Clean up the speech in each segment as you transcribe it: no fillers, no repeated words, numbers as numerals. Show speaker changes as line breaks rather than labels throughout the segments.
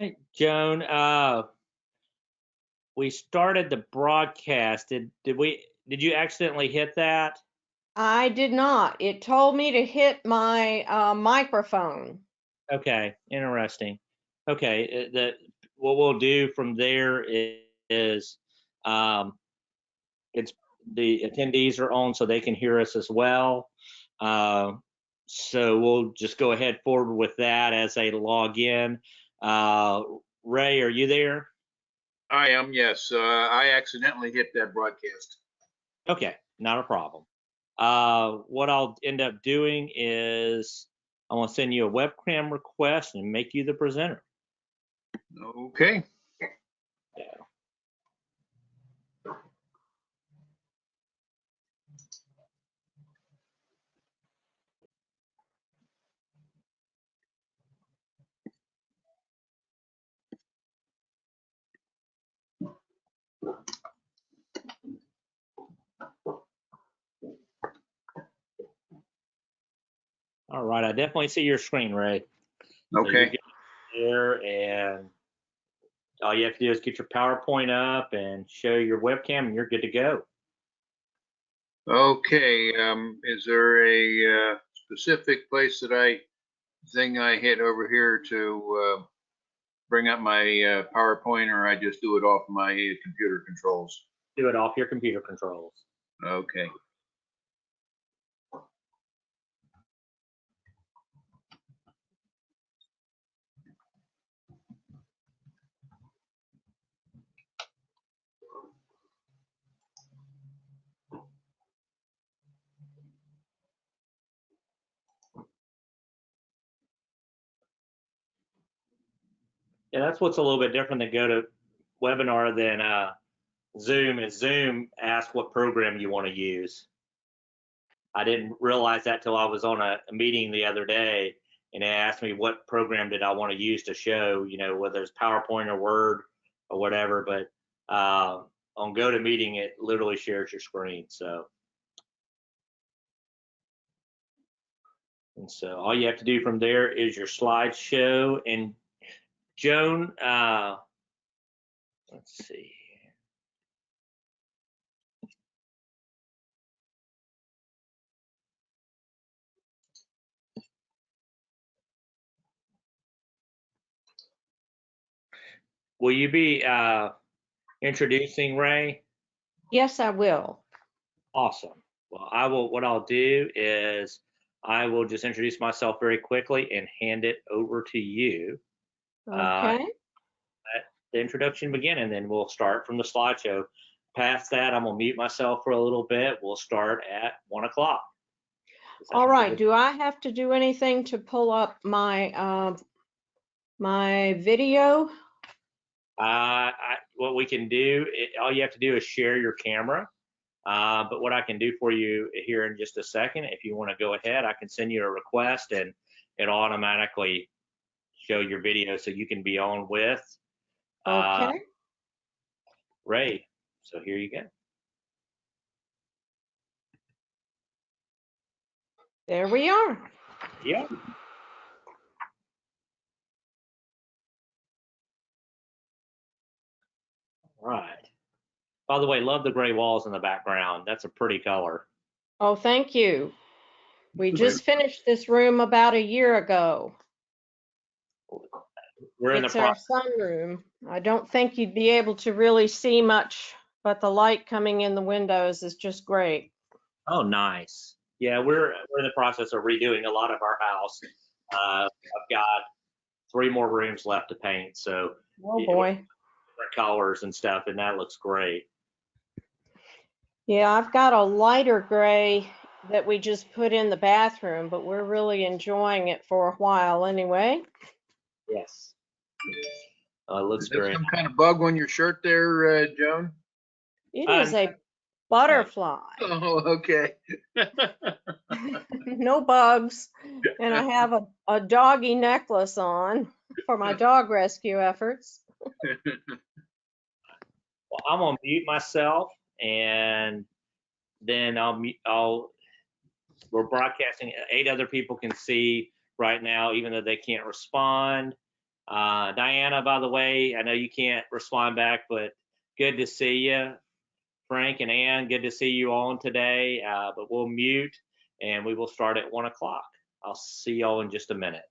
Hey, Joan, we started the broadcast. Did you accidentally hit that?
I did not. It told me to hit my microphone.
Okay, interesting. Okay, what we'll do from there is it's the attendees are on so they can hear us as well. Uh, so we'll just go ahead forward with that as they log in. Ray, are you there?
I am, yes. I accidentally hit that broadcast.
Okay, not a problem. What I'll end up doing is I want to send you a webcam request and make you the presenter.
Okay.
Yeah. All right, I definitely see your screen, Ray. So you're
Okay.
good there, and all you have to do is get your PowerPoint up and show your webcam, and you're good to go.
Okay. Is there a specific place that I hit over here to bring up my PowerPoint, or I just do it off my computer controls?
Do it off your computer controls.
Okay.
Yeah, that's what's a little bit different than GoToWebinar than Zoom. Is Zoom asks what program you want to use. I didn't realize that till I was on a meeting the other day, and they asked me what program did I want to use to show, whether it's PowerPoint or Word or whatever. But on GoToMeeting, it literally shares your screen. So all you have to do from there is your slideshow. And Joan, let's see. Will you be introducing Ray?
Yes, I will.
Awesome. Well, what I'll do is I will just introduce myself very quickly and hand it over to you.
Okay.
Let the introduction begin, and then we'll start from the slideshow. Past that, I'm gonna mute myself for a little bit. We'll start at 1 o'clock.
All right. Do I have to do anything to pull up my my video?
What we can do, all you have to do is share your camera. But what I can do for you here in just a second, if you want to go ahead, I can send you a request and it'll automatically show your video so you can be on with Ray. So here you go.
There we are.
Yeah. Right. By the way, love the gray walls in the background. That's a pretty color.
Oh, thank you. We just finished this room about a year ago.
We're in the
It's our sunroom. I don't think you'd be able to really see much, but the light coming in the windows is just great.
Oh, nice. Yeah, we're in the process of redoing a lot of our house. I've got 3 more rooms left to paint, so
Oh boy.
Different colors and stuff, and that looks great.
Yeah, I've got a lighter gray that we just put in the bathroom, but we're really enjoying it for a while anyway.
Yes. It looks
Is there
great.
some kind of bug on your shirt there, Joan?
It is a butterfly.
Oh, okay.
No bugs. And I have a doggy necklace on for my dog rescue efforts.
Well, I'm gonna mute myself, and then we're broadcasting. 8 other people can see right now, even though they can't respond. Diana, by the way, I know you can't respond back, but good to see you. Frank and Ann, good to see you on today, but we'll mute and we will start at 1 o'clock. I'll see y'all in just a minute.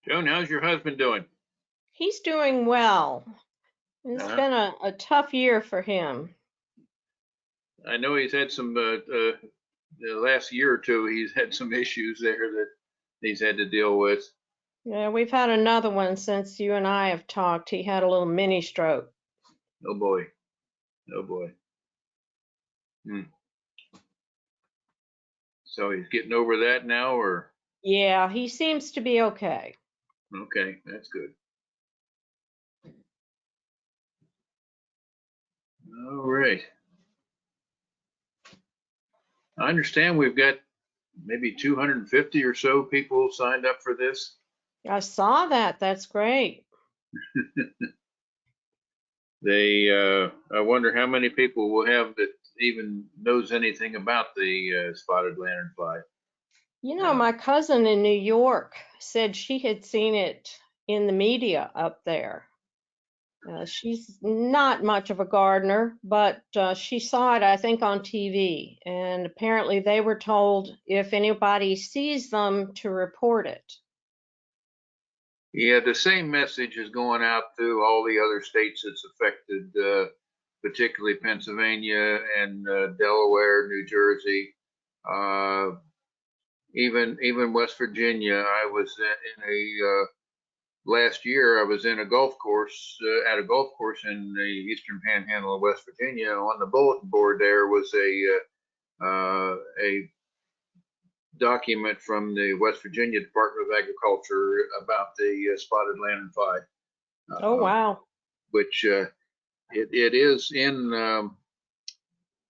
Joan, how's your husband doing?
He's doing well. It's been a tough year for him.
I know he's had some, the last year or two, he's had some issues there that he's had to deal with.
Yeah, we've had another one since you and I have talked. He had a little mini stroke.
Oh boy. Oh boy. So he's getting over that now, or?
Yeah, he seems to be okay.
Okay, that's good. All right. I understand we've got maybe 250 or so people signed up for this.
I saw that. That's great.
I wonder how many people will have that even knows anything about the spotted lanternfly.
You know, my cousin in New York said she had seen it in the media up there. She's not much of a gardener, but she saw it, I think, on TV. And apparently they were told if anybody sees them to report it.
Yeah, the same message is going out to all the other states that's affected, particularly Pennsylvania and Delaware, New Jersey, even West Virginia. I was in last year I was in a golf course, at a golf course in the Eastern Panhandle of West Virginia. On the bulletin board there was a document from the West Virginia Department of Agriculture about the spotted lanternfly.
Oh, wow.
Which it is in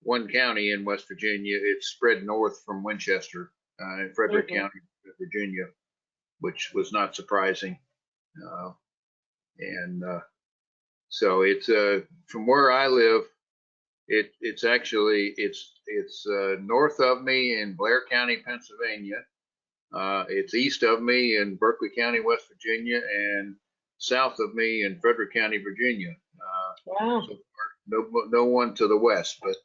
one county in West Virginia. It's spread north from Winchester, in Frederick County, Virginia, which was not surprising. So it's from where I live, it's actually north of me in Blair County, Pennsylvania. It's east of me in Berkeley County, West Virginia, and south of me in Frederick County, Virginia.
Wow.
So no one to the west, but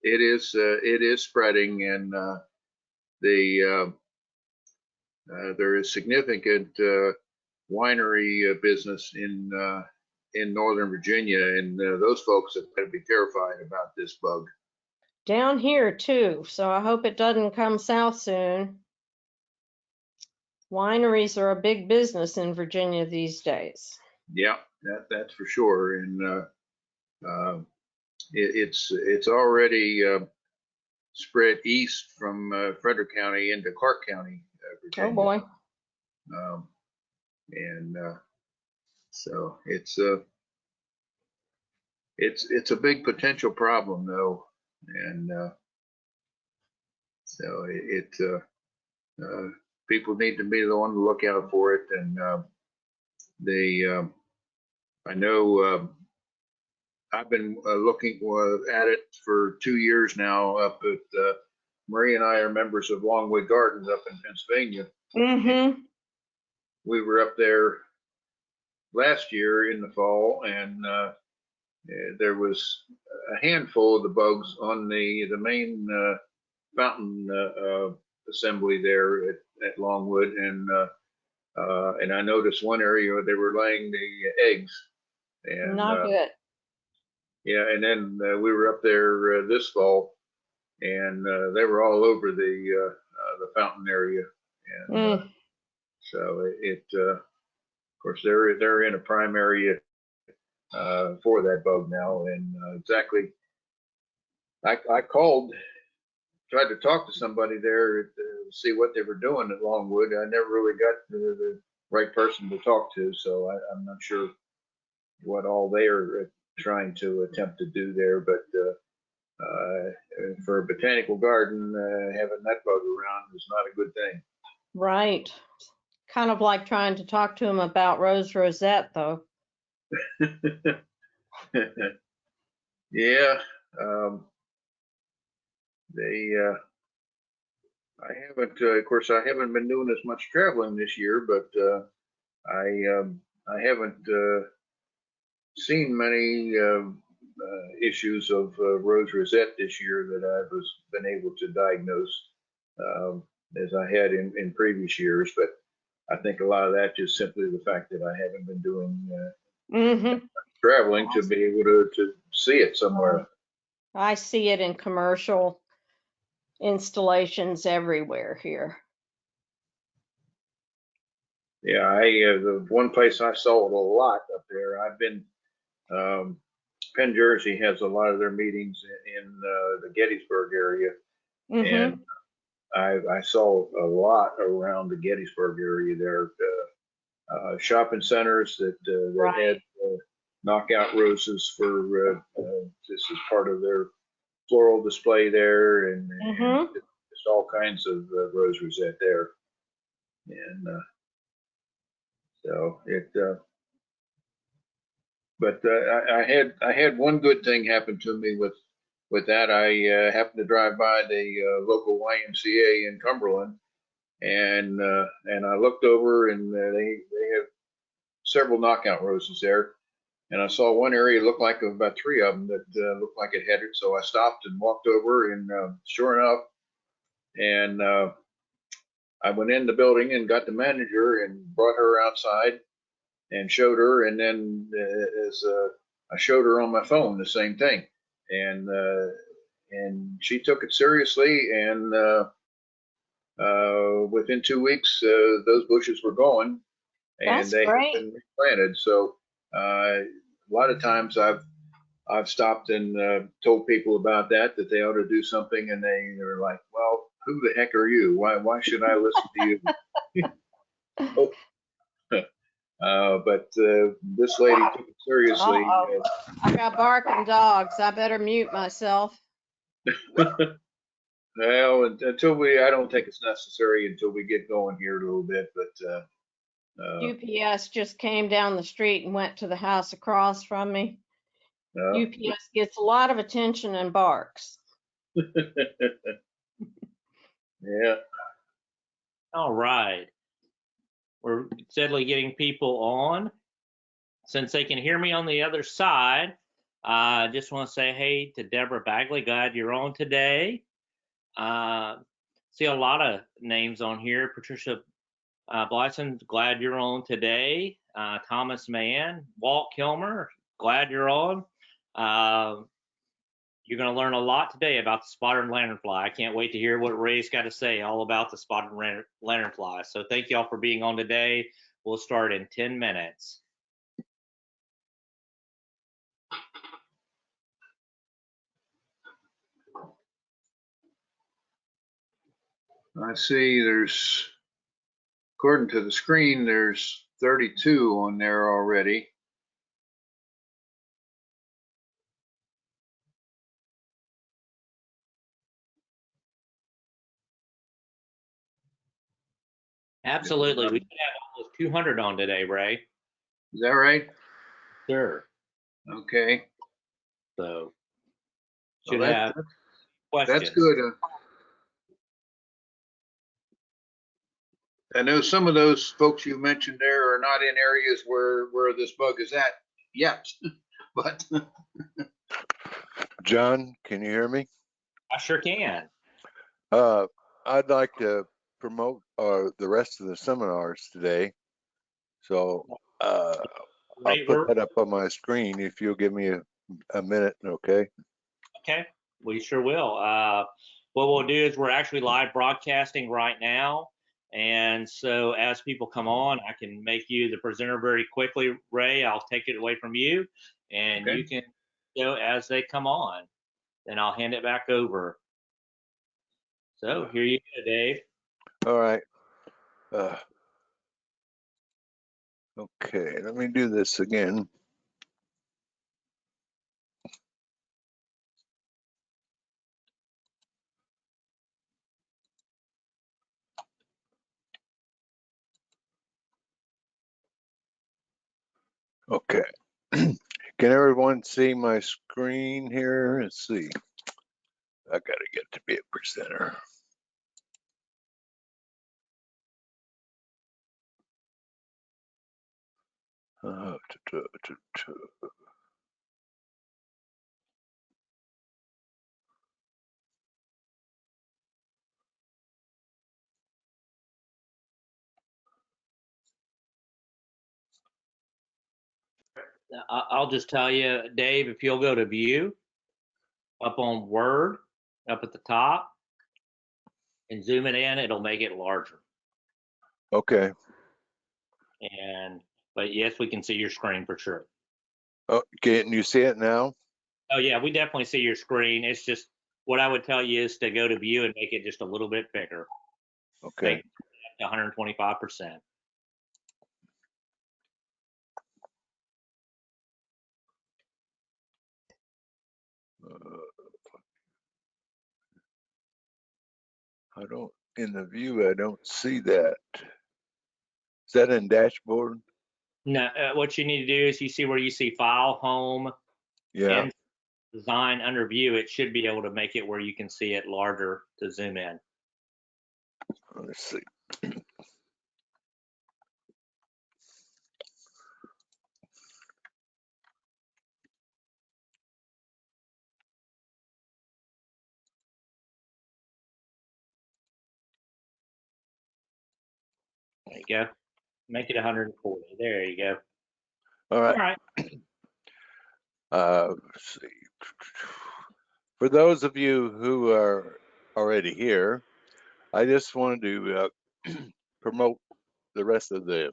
it is spreading, and there is significant winery business in Northern Virginia, and those folks have got to be terrified about this bug.
Down here too, so I hope it doesn't come south soon. Wineries are a big business in Virginia these days.
Yeah, that's for sure, and it's already spread east from Frederick County into Clark County, Virginia.
Oh boy.
So it's a big potential problem though, and so people need to be the one to look out for it, and I know I've been looking at it for 2 years now up at Marie and I are members of Longwood Gardens up in Pennsylvania.
Mm-hmm.
We were up there last year in the fall, and there was a handful of the bugs on the main fountain assembly there at Longwood, and I noticed one area where they were laying the eggs. And,
not good.
Yeah, and then we were up there this fall, and they were all over the fountain area, and so of course they're in a prime area for that bug now, and exactly. I called, tried to talk to somebody there to see what they were doing at Longwood. I never really got the right person to talk to, so I'm not sure what all they are trying to attempt to do there, but for a botanical garden, having that bug around is not a good thing.
Right. Kind of like trying to talk to him about rose rosette, though.
Yeah, I haven't, of course, I haven't been doing as much traveling this year, but I haven't seen many issues of rose rosette this year that I've been able to diagnose um, as I had in previous years. But I think a lot of that just simply the fact that I haven't been doing traveling to be able to see it somewhere.
I see it in commercial installations everywhere here.
Yeah, the one place I saw it a lot up there. I've been Penn Jersey has a lot of their meetings in the Gettysburg area, and I saw a lot around the Gettysburg area there. Shopping centers that had knockout roses for just as part of their floral display there, and just all kinds of rose rosette there, and so it. But I had one good thing happen to me with that. I happened to drive by the local YMCA in Cumberland, and I looked over, and they have several knockout roses there, and I saw one area looked like about three of them that looked like it had it. So I stopped and walked over, and sure enough, and I went in the building and got the manager and brought her outside and showed her, and then as I showed her on my phone the same thing, and she took it seriously, and within 2 weeks those bushes were gone, and
That's
they have
great.
been replanted. So a lot of times I've stopped and told people about that they ought to do something, and they're like, well, who the heck are you? Why should I listen to you? Oh. But this lady took it seriously.
I got barking dogs. I better mute myself.
Well, until I don't think it's necessary until we get going here a little bit, but
UPS just came down the street and went to the house across from me. UPS gets a lot of attention and barks.
Yeah.
All right. We're steadily getting people on. Since they can hear me on the other side, I just want to say hey to Deborah Bagley. Glad you're on today. See a lot of names on here. Patricia Blyson, glad you're on today. Thomas Mann, Walt Kilmer, glad you're on. You're going to learn a lot today about the spotted lanternfly. I can't wait to hear what Ray's got to say all about the spotted lanternfly. So thank you all for being on today. We'll start in 10 minutes.
I see according to the screen, there's 32 on there already.
Absolutely. We should have almost 200 on today, Ray.
Is that right?
Sure.
Okay.
So should
Well,
have questions.
that's good. I know some of those folks you mentioned there are not in areas where this bug is at yet, but
John, can you hear me?
I sure can.
I'd like to promote the rest of the seminars today. So I'll put that up on my screen if you'll give me a minute, okay?
Okay, we sure will. What we'll do is we're actually live broadcasting right now. And so as people come on, I can make you the presenter very quickly. Ray, I'll take it away from you, and you can go as they come on. Then I'll hand it back over. So here you go, Dave.
All right. Okay, let me do this again. Okay. Can everyone see my screen here? Let's see. I gotta get to be a presenter. Uh,
I'll just tell you, Dave, if you'll go to view up on Word, up at the top, and zoom it in, it'll make it larger.
Okay.
But yes, we can see your screen for sure.
Oh, can you see it now?
Oh yeah, we definitely see your screen. It's just what I would tell you is to go to view and make it just a little bit bigger.
Okay.
125%.
I don't, in the view, I don't see that. Is that in dashboard?
No, what you need to do is you see where you see file, home,
Yeah.
and design under view. It should be able to make it where you can see it larger to zoom in.
Let's see.
There you go. Make it 140. There you go.
All right.
All right.
Let's see. For those of you who are already here, I just wanted to promote the rest of the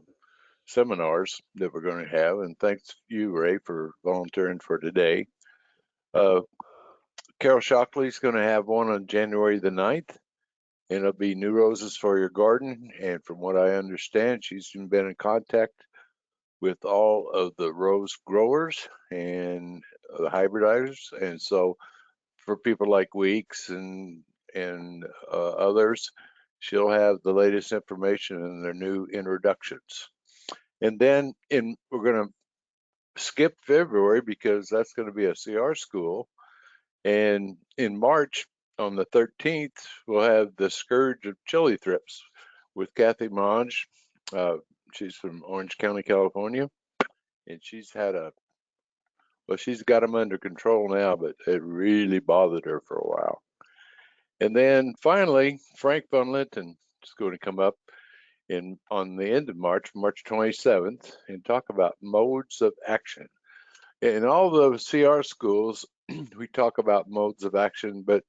seminars that we're going to have, and thanks you, Ray, for volunteering for today. Carol Shockley's going to have one on January the 9th, and it'll be New Roses for Your Garden. And from what I understand, she's been in contact with all of the rose growers and the hybridizers. And so for people like Weeks and others, she'll have the latest information and their new introductions. And then we're going to skip February because that's going to be a CR school. And in March, on the 13th, we'll have the Scourge of Chili Thrips with Kathy Monge. She's from Orange County, California. And she's got them under control now, but it really bothered her for a while. And then finally, Frank Von Linton is going to come up on the end of March, March 27th, and talk about modes of action. In all the CR schools, we talk about modes of action, but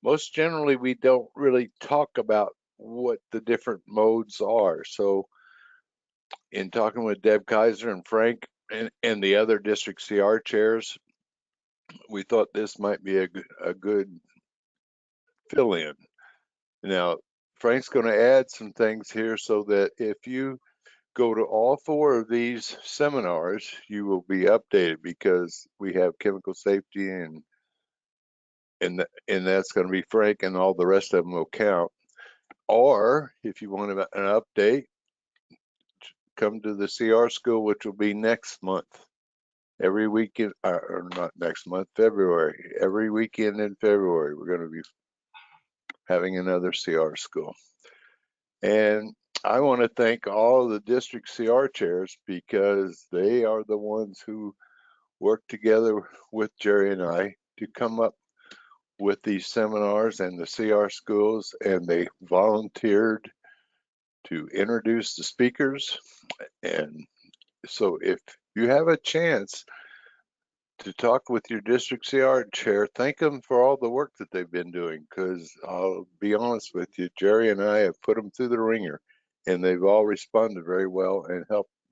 most generally we don't really talk about what the different modes are. So in talking with Deb Kaiser and Frank and the other district CR chairs, we thought this might be a good fill-in. Now, Frank's going to add some things here so that if you go to all 4 of these seminars, you will be updated, because we have chemical safety and that's going to be Frank, and all the rest of them will count. Or if you want an update, come to the CR school, which will be next month. Every weekend, or not next month, February. Every weekend in February, we're going to be having another CR school. And I want to thank all the district CR chairs, because they are the ones who work together with Jerry and I to come up with these seminars and the CR schools, and they volunteered to introduce the speakers. And so if you have a chance to talk with your district CR chair, thank them for all the work that they've been doing, because I'll be honest with you, Jerry and I have put them through the ringer, and they've all responded very well and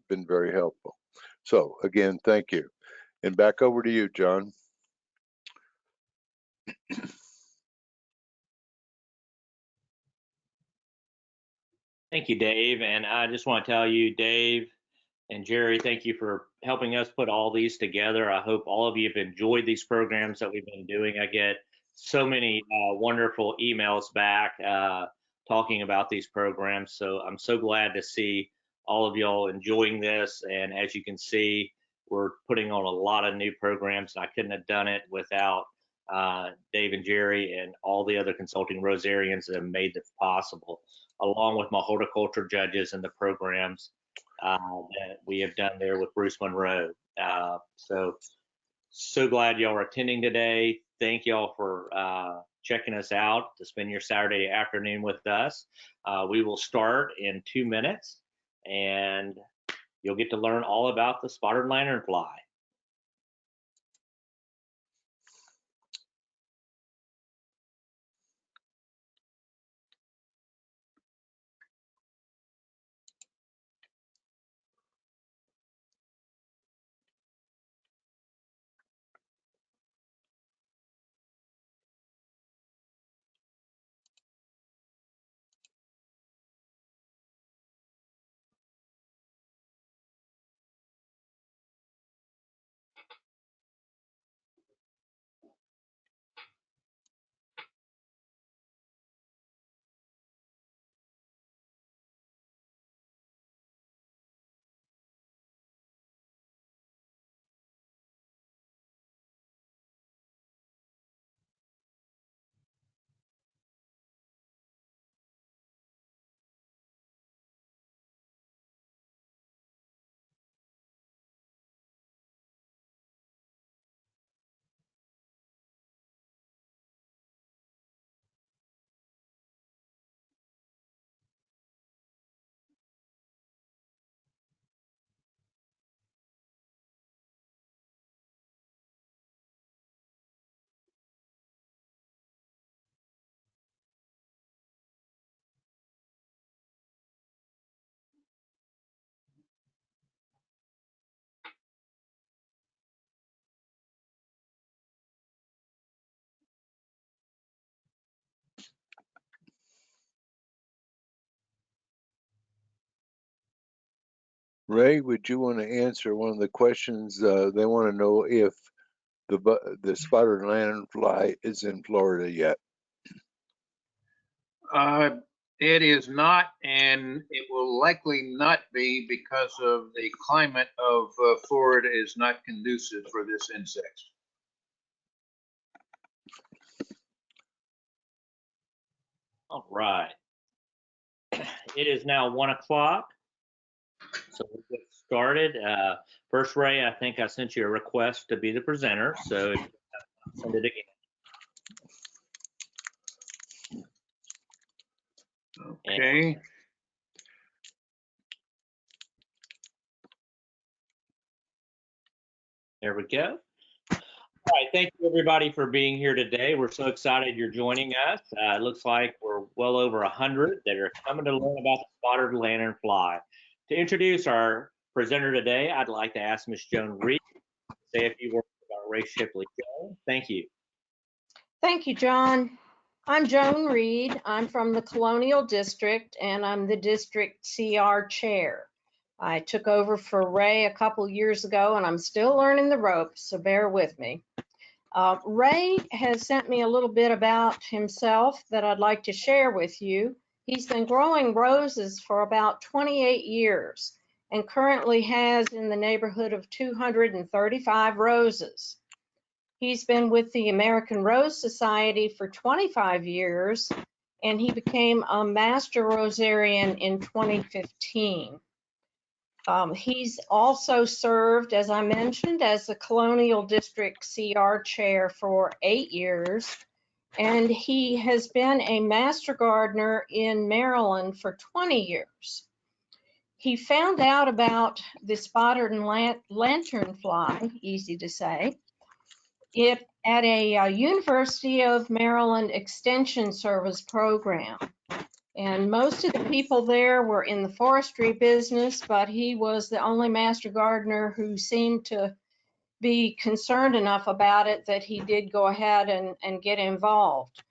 been very helpful. So again, thank you. And back over to you, John.
Thank you, Dave. And I just want to tell you, Dave and Jerry, thank you for helping us put all these together. I hope all of you have enjoyed these programs that we've been doing. I get so many wonderful emails back talking about these programs. So I'm so glad to see all of y'all enjoying this. And as you can see, we're putting on a lot of new programs. I couldn't have done it without Dave and Jerry and all the other Consulting Rosarians that have made this possible, along with my horticulture judges and the programs that we have done there with Bruce Monroe. So glad y'all are attending today. Thank y'all for checking us out to spend your Saturday afternoon with us. We will start in 2 minutes, and you'll get to learn all about the spotted lanternfly.
Ray, would you want to answer one of the questions? They want to know if the spotted lanternfly is in Florida yet.
It is not, and it will likely not be because of the climate of Florida is not conducive for this insect.
All right. It is now 1 o'clock. So we'll get started. First, Ray, I think I sent you a request to be the presenter, so send it again.
Okay.
And there we go. All right, thank you everybody for being here today. We're so excited you're joining us. It looks like we're well over 100 that are coming to learn about the spotted lanternfly. To introduce our presenter today, I'd like to ask Ms. Joan Reed to say a few words about Ray Shipley. Joan, thank you.
Thank you, John. I'm Joan Reed. I'm from the Colonial District, and I'm the district CR chair. I took over for Ray a couple years ago, and I'm still learning the ropes, so bear with me. Ray has sent me a little bit about himself that I'd like to share with you. He's been growing roses for about 28 years and currently has in the neighborhood of 235 roses. He's been with the American Rose Society for 25 years, and he became a Master Rosarian in 2015. He's also served, as I mentioned, as the Colonial District CR chair for 8 years, and he has been a Master Gardener in Maryland for 20 years. He found out about the spotted lanternfly, easy to say, at a University of Maryland Extension Service program. And most of the people there were in the forestry business, but he was the only Master Gardener who seemed to be concerned enough about it that he did go ahead and get involved.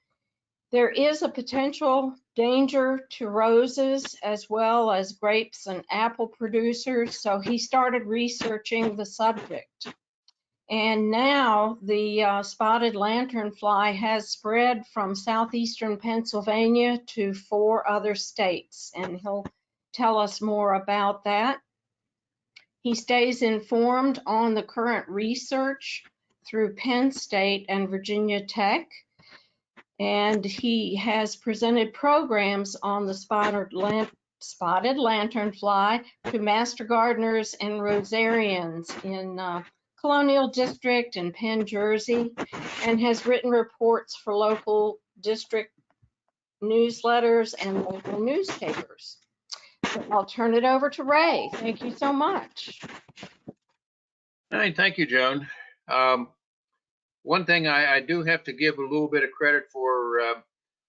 There is a potential danger to roses as well as grapes and apple producers, so he started researching the subject. And now the spotted lanternfly has spread from southeastern Pennsylvania to 4 other states, and he'll tell us more about that. He stays informed on the current research through Penn State and Virginia Tech. And he has presented programs on the spotted lanternfly to master gardeners and rosarians in Colonial District and Penn, Jersey, and has written reports for local district newsletters and local newspapers. So I'll turn it over to Ray. Thank you so much.
All right, thank you, Joan. One thing I do have to give a little bit of credit for,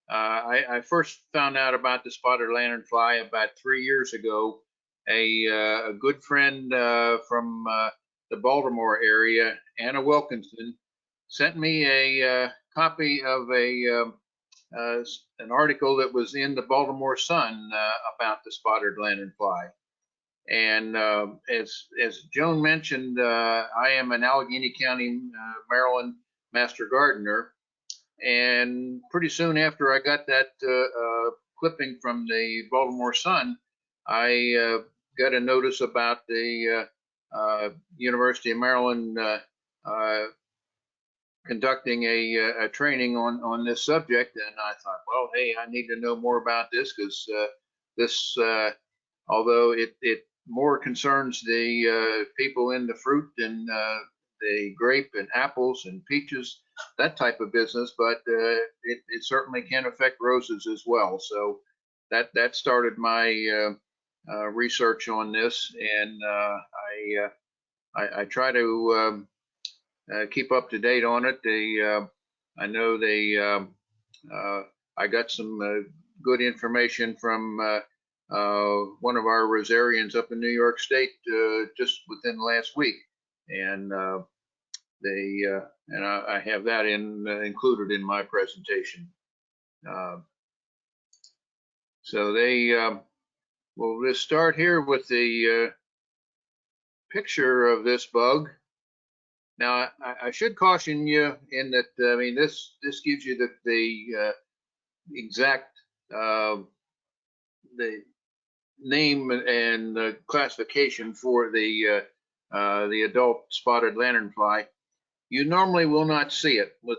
I first found out about the spotted lanternfly about 3 years ago. A good friend from the Baltimore area, Anna Wilkinson, sent me a copy of an article that was in the Baltimore Sun about the spotted lanternfly. And as Joan mentioned, I am an Allegheny County, Maryland Master Gardener. And pretty soon after I got that clipping from the Baltimore Sun, I got a notice about the University of Maryland conducting a training on this subject. And I thought, well, hey, I need to know more about this, because this, although it more concerns the people in the fruit and the grape and apples and peaches, that type of business, but it certainly can affect roses as well. So that started my research on this, and I try to keep up to date on it. I know I got some good information from one of our Rosarians up in New York State just within the last week, and I have that included in my presentation. So we'll just start here with the picture of this bug. Now, I should caution you in that, I mean, this gives you the exact the name and the classification for the adult spotted lanternfly. You normally will not see it with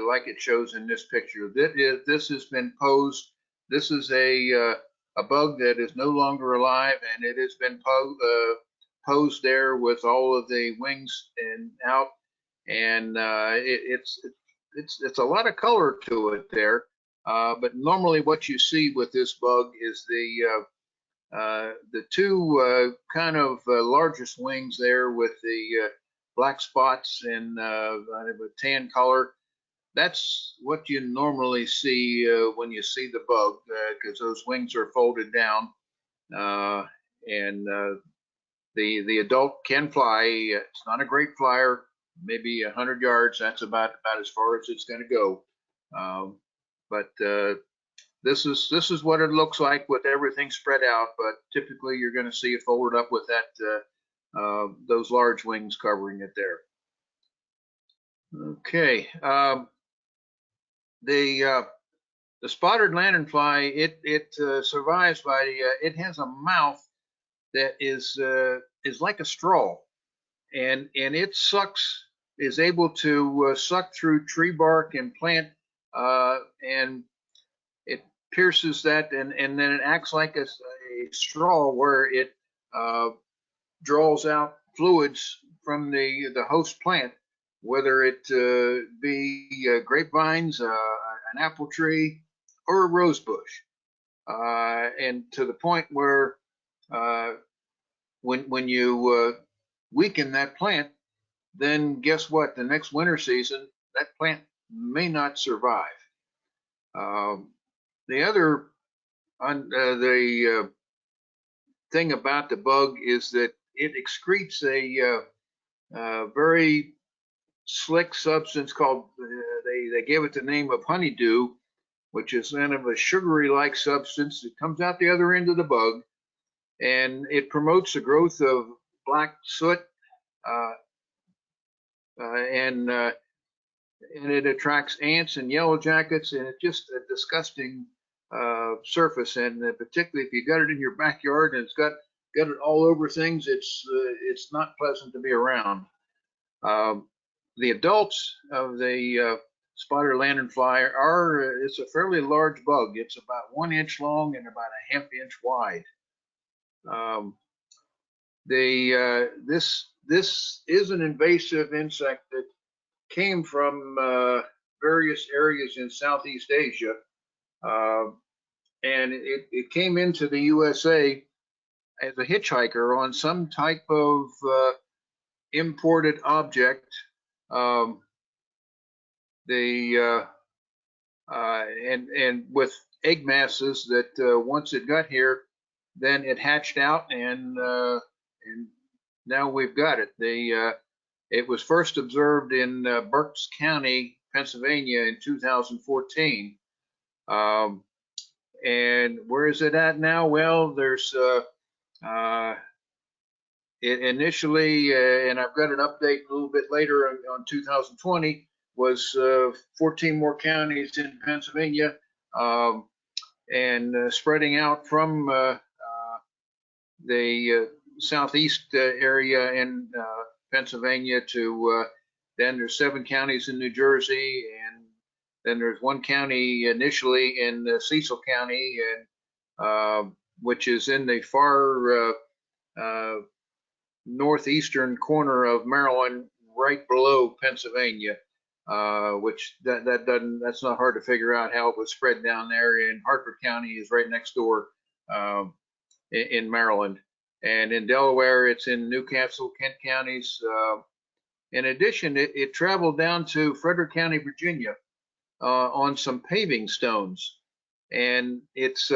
like it shows in this picture. This has been posed. This is a bug that is no longer alive, and it has been posed there with all of the wings and out, and it's a lot of color to it there. But normally, what you see with this bug is the two kind of largest wings there with the black spots and a tan color. That's what you normally see when you see the bug, because those wings are folded down, and the adult can fly. It's not a great flyer, maybe 100 yards. That's about as far as it's going to go. But this is what it looks like with everything spread out. But typically, you're going to see it folded up with that those large wings covering it there. Okay, the spotted lanternfly, it survives by it has a mouth that is like a straw, and it is able to suck through tree bark and plant, and it pierces that, and then it acts like a straw where it draws out fluids from the host plant, whether it be grapevines, an apple tree, or a rose bush, and to the point where when you weaken that plant, then guess what? The next winter season, that plant may not survive. The other the thing about the bug is that it excretes a very slick substance called, they gave it the name of honeydew, which is kind of a sugary-like substance that comes out the other end of the bug, and it promotes the growth of black soot, and it attracts ants and yellow jackets, and it's just a disgusting surface. And particularly if you got it in your backyard and it's got got it all over things, it's not pleasant to be around. The adults of the spotted lanternfly it's a fairly large bug. It's about 1 inch long and about a ½ inch wide. This is an invasive insect that came from various areas in Southeast Asia, and it came into the USA as a hitchhiker on some type of imported object. And with egg masses that once it got here, then it hatched out, and now we've got it. It was first observed in Berks County, Pennsylvania in 2014. And where is it at now? Well, there's it initially, and I've got an update a little bit later on 2020, was 14 more counties in Pennsylvania, and spreading out from the southeast area in Pennsylvania to then there's 7 counties in New Jersey, and then there's 1 county initially in Cecil County, and which is in the far northeastern corner of Maryland, right below Pennsylvania, which that's not hard to figure out how it was spread down there. And Hartford County is right next door in Maryland. And in Delaware, it's in Newcastle, Kent counties. In addition, it traveled down to Frederick County, Virginia, on some paving stones. And it's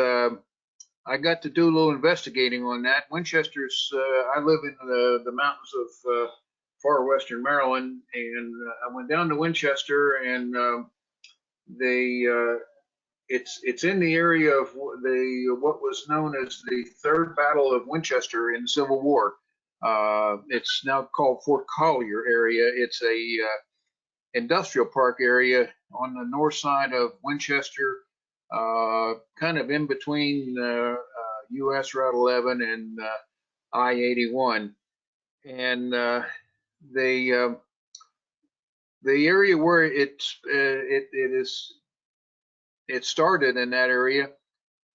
I got to do a little investigating on that. Winchester's, I live in the mountains of far western Maryland, and I went down to Winchester, and it's in the area of what was known as the Third Battle of Winchester in the Civil War. It's now called Fort Collier area. It's a industrial park area on the north side of Winchester, kind of in between US Route 11 and I-81. And the area where it started in that area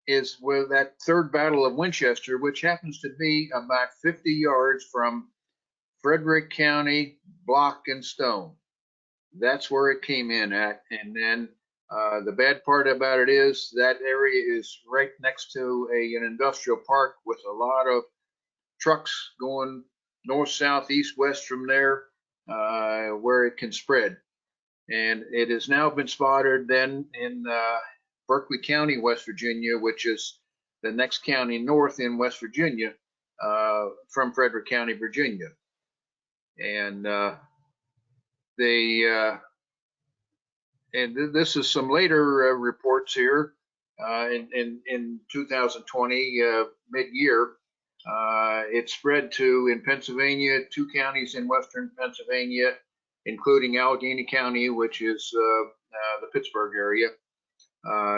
is where that Third Battle of Winchester, which happens to be about 50 yards from Frederick County, Block and Stone. That's where it came in at. And then the bad part about it is that area is right next to an industrial park with a lot of trucks going north, south, east, west from there, where it can spread. And it has now been spotted then in Berkeley County, West Virginia, which is the next county north in West Virginia, from Frederick County, Virginia. And and this is some later reports here in 2020, mid-year. It spread to, in Pennsylvania, 2 counties in western Pennsylvania, including Allegheny County, which is the Pittsburgh area,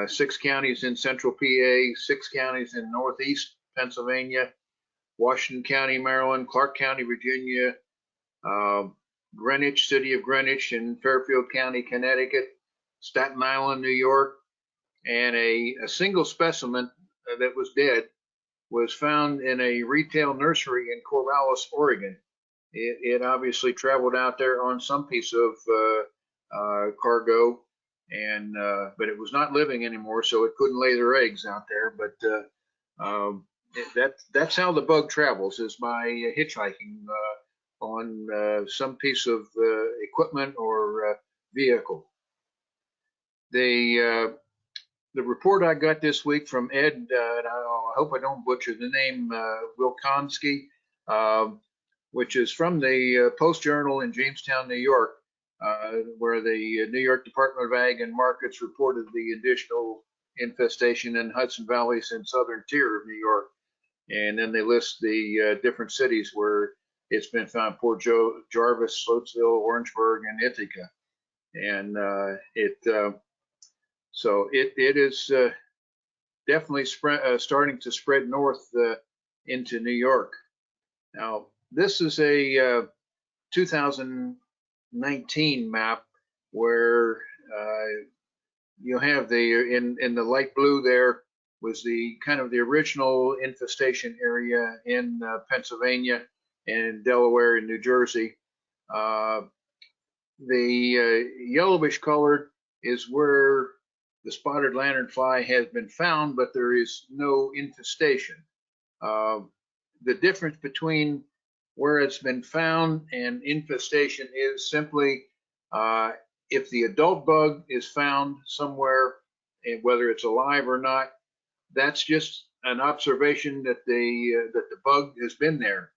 6 counties in central PA, 6 counties in northeast Pennsylvania, Washington County, Maryland, Clark County, Virginia, Greenwich, city of Greenwich, and Fairfield County, Connecticut, Staten Island, New York, and a single specimen that was dead was found in a retail nursery in Corvallis, Oregon. It obviously traveled out there on some piece of cargo, and but it was not living anymore, so it couldn't lay their eggs out there. But that's how the bug travels, is by hitchhiking on some piece of equipment or vehicle. The report I got this week from Ed, and I hope I don't butcher the name, Wilkonski, which is from the Post Journal in Jamestown, New York, where the New York Department of Ag and Markets reported the additional infestation in Hudson Valleys and southern tier of New York. And then they list the different cities where it's been found: Port Jarvis, Sloatsville, Orangeburg, and Ithaca. And so it is definitely starting to spread north into New York. Now, this is a 2019 map where you have in the light blue there was the kind of the original infestation area in Pennsylvania and Delaware and New Jersey. The yellowish colored is where the spotted lanternfly has been found, but there is no infestation. The difference between where it's been found and infestation is simply if the adult bug is found somewhere, and whether it's alive or not, that's just an observation that the bug has been there.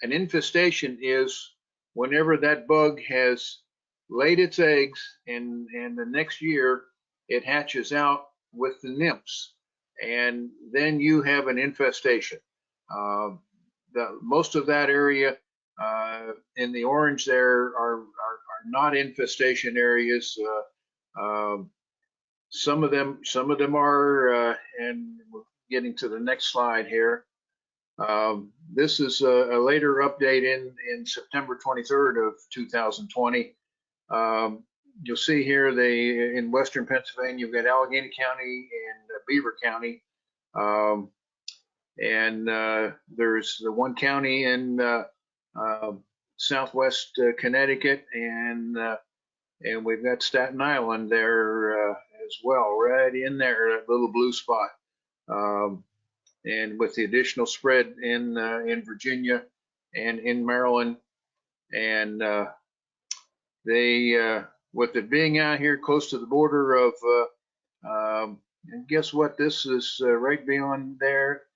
An infestation is whenever that bug has laid its eggs and the next year it hatches out with the nymphs, and then you have an infestation. Most of that area in the orange there are not infestation areas. Some of them are, and we're getting to the next slide here. This is a later update in September 23rd of 2020. You'll see here in Western Pennsylvania, you've got Allegheny County and Beaver County. And there's the one county in Southwest Connecticut, and we've got Staten Island there as well, right in there, that little blue spot. And with the additional spread in Virginia and in Maryland, and with it being out here close to the border of, and guess what? This is right beyond there.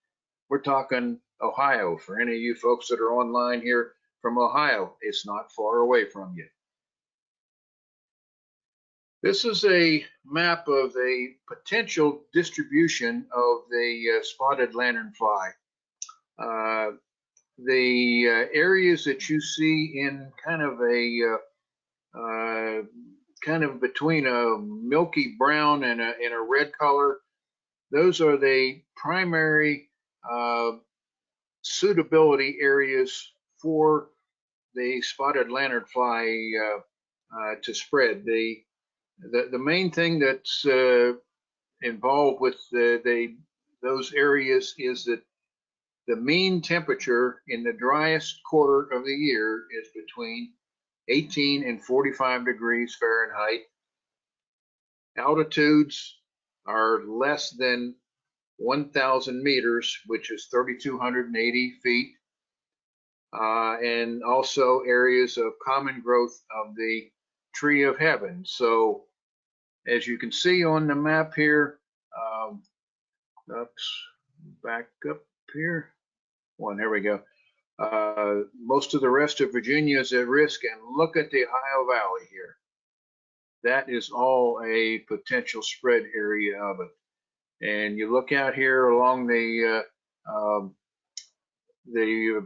We're talking Ohio. For any of you folks that are online here from Ohio, it's not far away from you. This is a map of a potential distribution of the spotted lanternfly. The areas that you see in kind of between a milky brown and a red color, those are the primary suitability areas for the spotted lanternfly to spread. The main thing that's involved with those areas is that the mean temperature in the driest quarter of the year is between 18 and 45 degrees Fahrenheit. Altitudes are less than 1,000 meters, which is 3,280 feet. And also areas of common growth of the tree of heaven. So as you can see on the map here, back up here. There we go. Most of the rest of Virginia is at risk, and look at the Ohio Valley here. That is all a potential spread area of it. And you look out here along the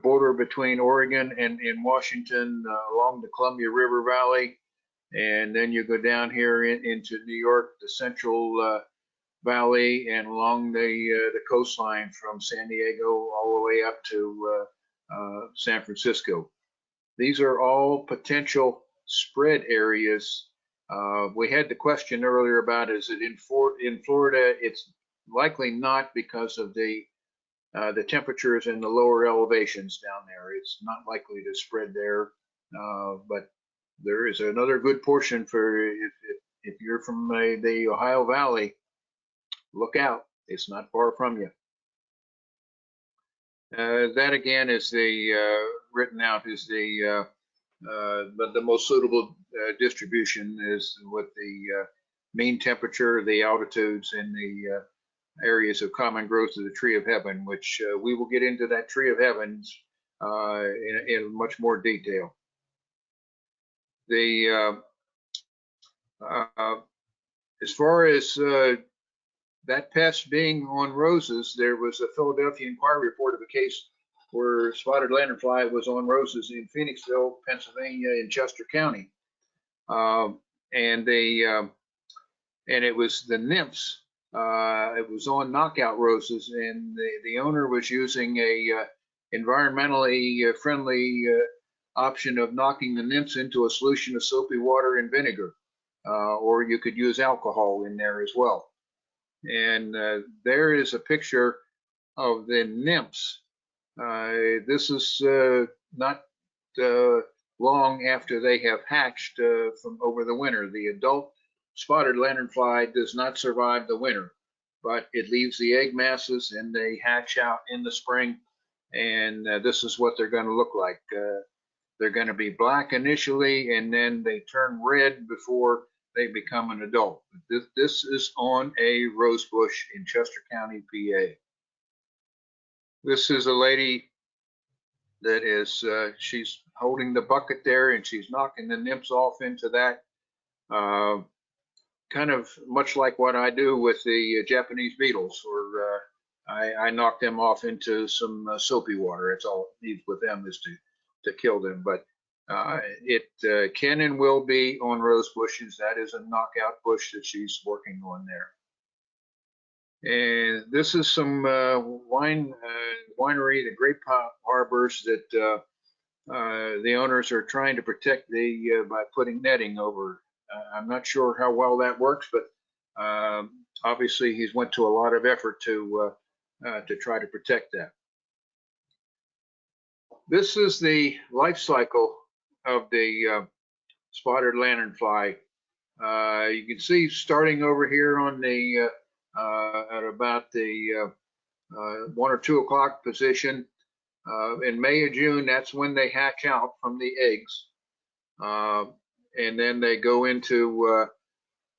border between Oregon and Washington, along the Columbia River Valley, and then you go down here into New York, the Central Valley, and along the coastline from San Diego all the way up to San Francisco. These are all potential spread areas. We had the question earlier about, is it in Florida? It's likely not, because of the temperatures in the lower elevations down there. It's not likely to spread there, but there is another good portion for if you're from the Ohio Valley. Look out, it's not far from you. That again is the written out is but the most suitable distribution is with the mean temperature, the altitudes, and the areas of common growth of the tree of heaven, which we will get into that tree of heavens in much more detail. As far as that pest being on roses, there was a Philadelphia Inquirer report of a case where spotted lanternfly was on roses in Phoenixville, Pennsylvania, in Chester County, and it was the nymphs It was on knockout roses, and the owner was using a environmentally friendly option of knocking the nymphs into a solution of soapy water and vinegar, or you could use alcohol in there as well. And there is a picture of the nymphs. This is not long after they have hatched from over the winter. The adult spotted lanternfly does not survive the winter, but it leaves the egg masses and they hatch out in the spring. And this is what they're going to look like. They're going to be black initially, and then they turn red before they become an adult. This is on a rose bush in Chester County, PA. This is a lady that is, she's holding the bucket there and she's knocking the nymphs off into that. Kind of much like what I do with the Japanese beetles, where I knock them off into some soapy water. That's all it needs with them is to kill them. But it can and will be on rose bushes. That is a knockout bush that she's working on there. And this is some winery, the grape harbors that the owners are trying to protect by putting netting over. I'm not sure how well that works, but obviously he's went to a lot of effort to try to protect that. This is the life cycle of the spotted lanternfly. You can see starting over here on the at about the 1 or 2 o'clock position. In May or June, that's when they hatch out from the eggs. And then they go into,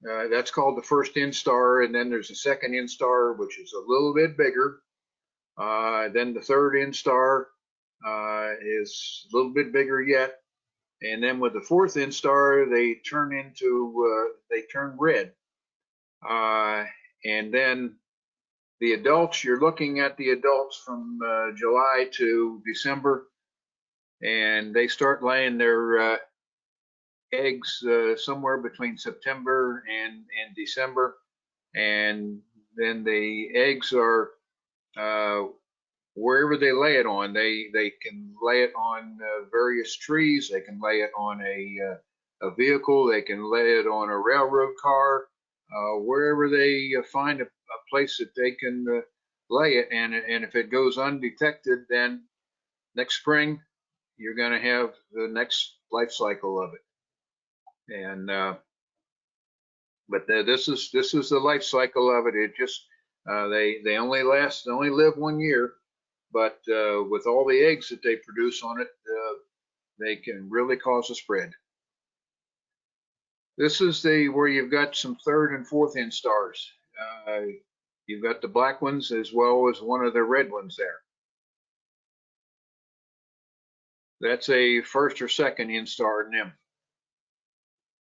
that's called the first instar, and then there's a second instar, which is a little bit bigger. Then the third instar is a little bit bigger yet. And then with the fourth instar, they turn red. And then the adults, you're looking at the adults from July to December, and they start laying their eggs somewhere between September and December. And then the eggs are wherever they lay it on. They can lay it on various trees. They can lay it on a vehicle. They can lay it on a railroad car. Wherever they find a place that they can lay it, and if it goes undetected, then next spring you're going to have the next life cycle of it. And but this is the life cycle of it. It just they only live 1 year, but with all the eggs that they produce on it, they can really cause a spread. This is where you've got some third and fourth instars. You've got the black ones as well as one of the red ones there. That's a first or second instar nymph.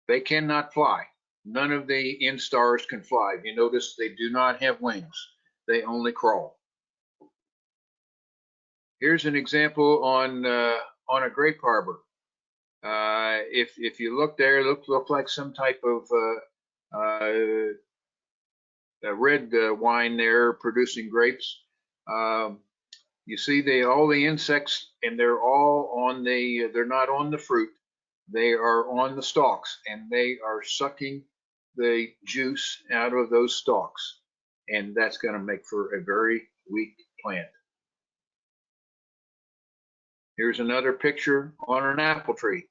They cannot fly. None of the instars can fly. You notice they do not have wings. They only crawl. Here's an example on a grape harbor. If you look there, it looks like some type of red wine there producing grapes. You see all the insects, and they're all on they're not on the fruit. They are on the stalks, and they are sucking the juice out of those stalks. And that's going to make for a very weak plant. Here's another picture on an apple tree.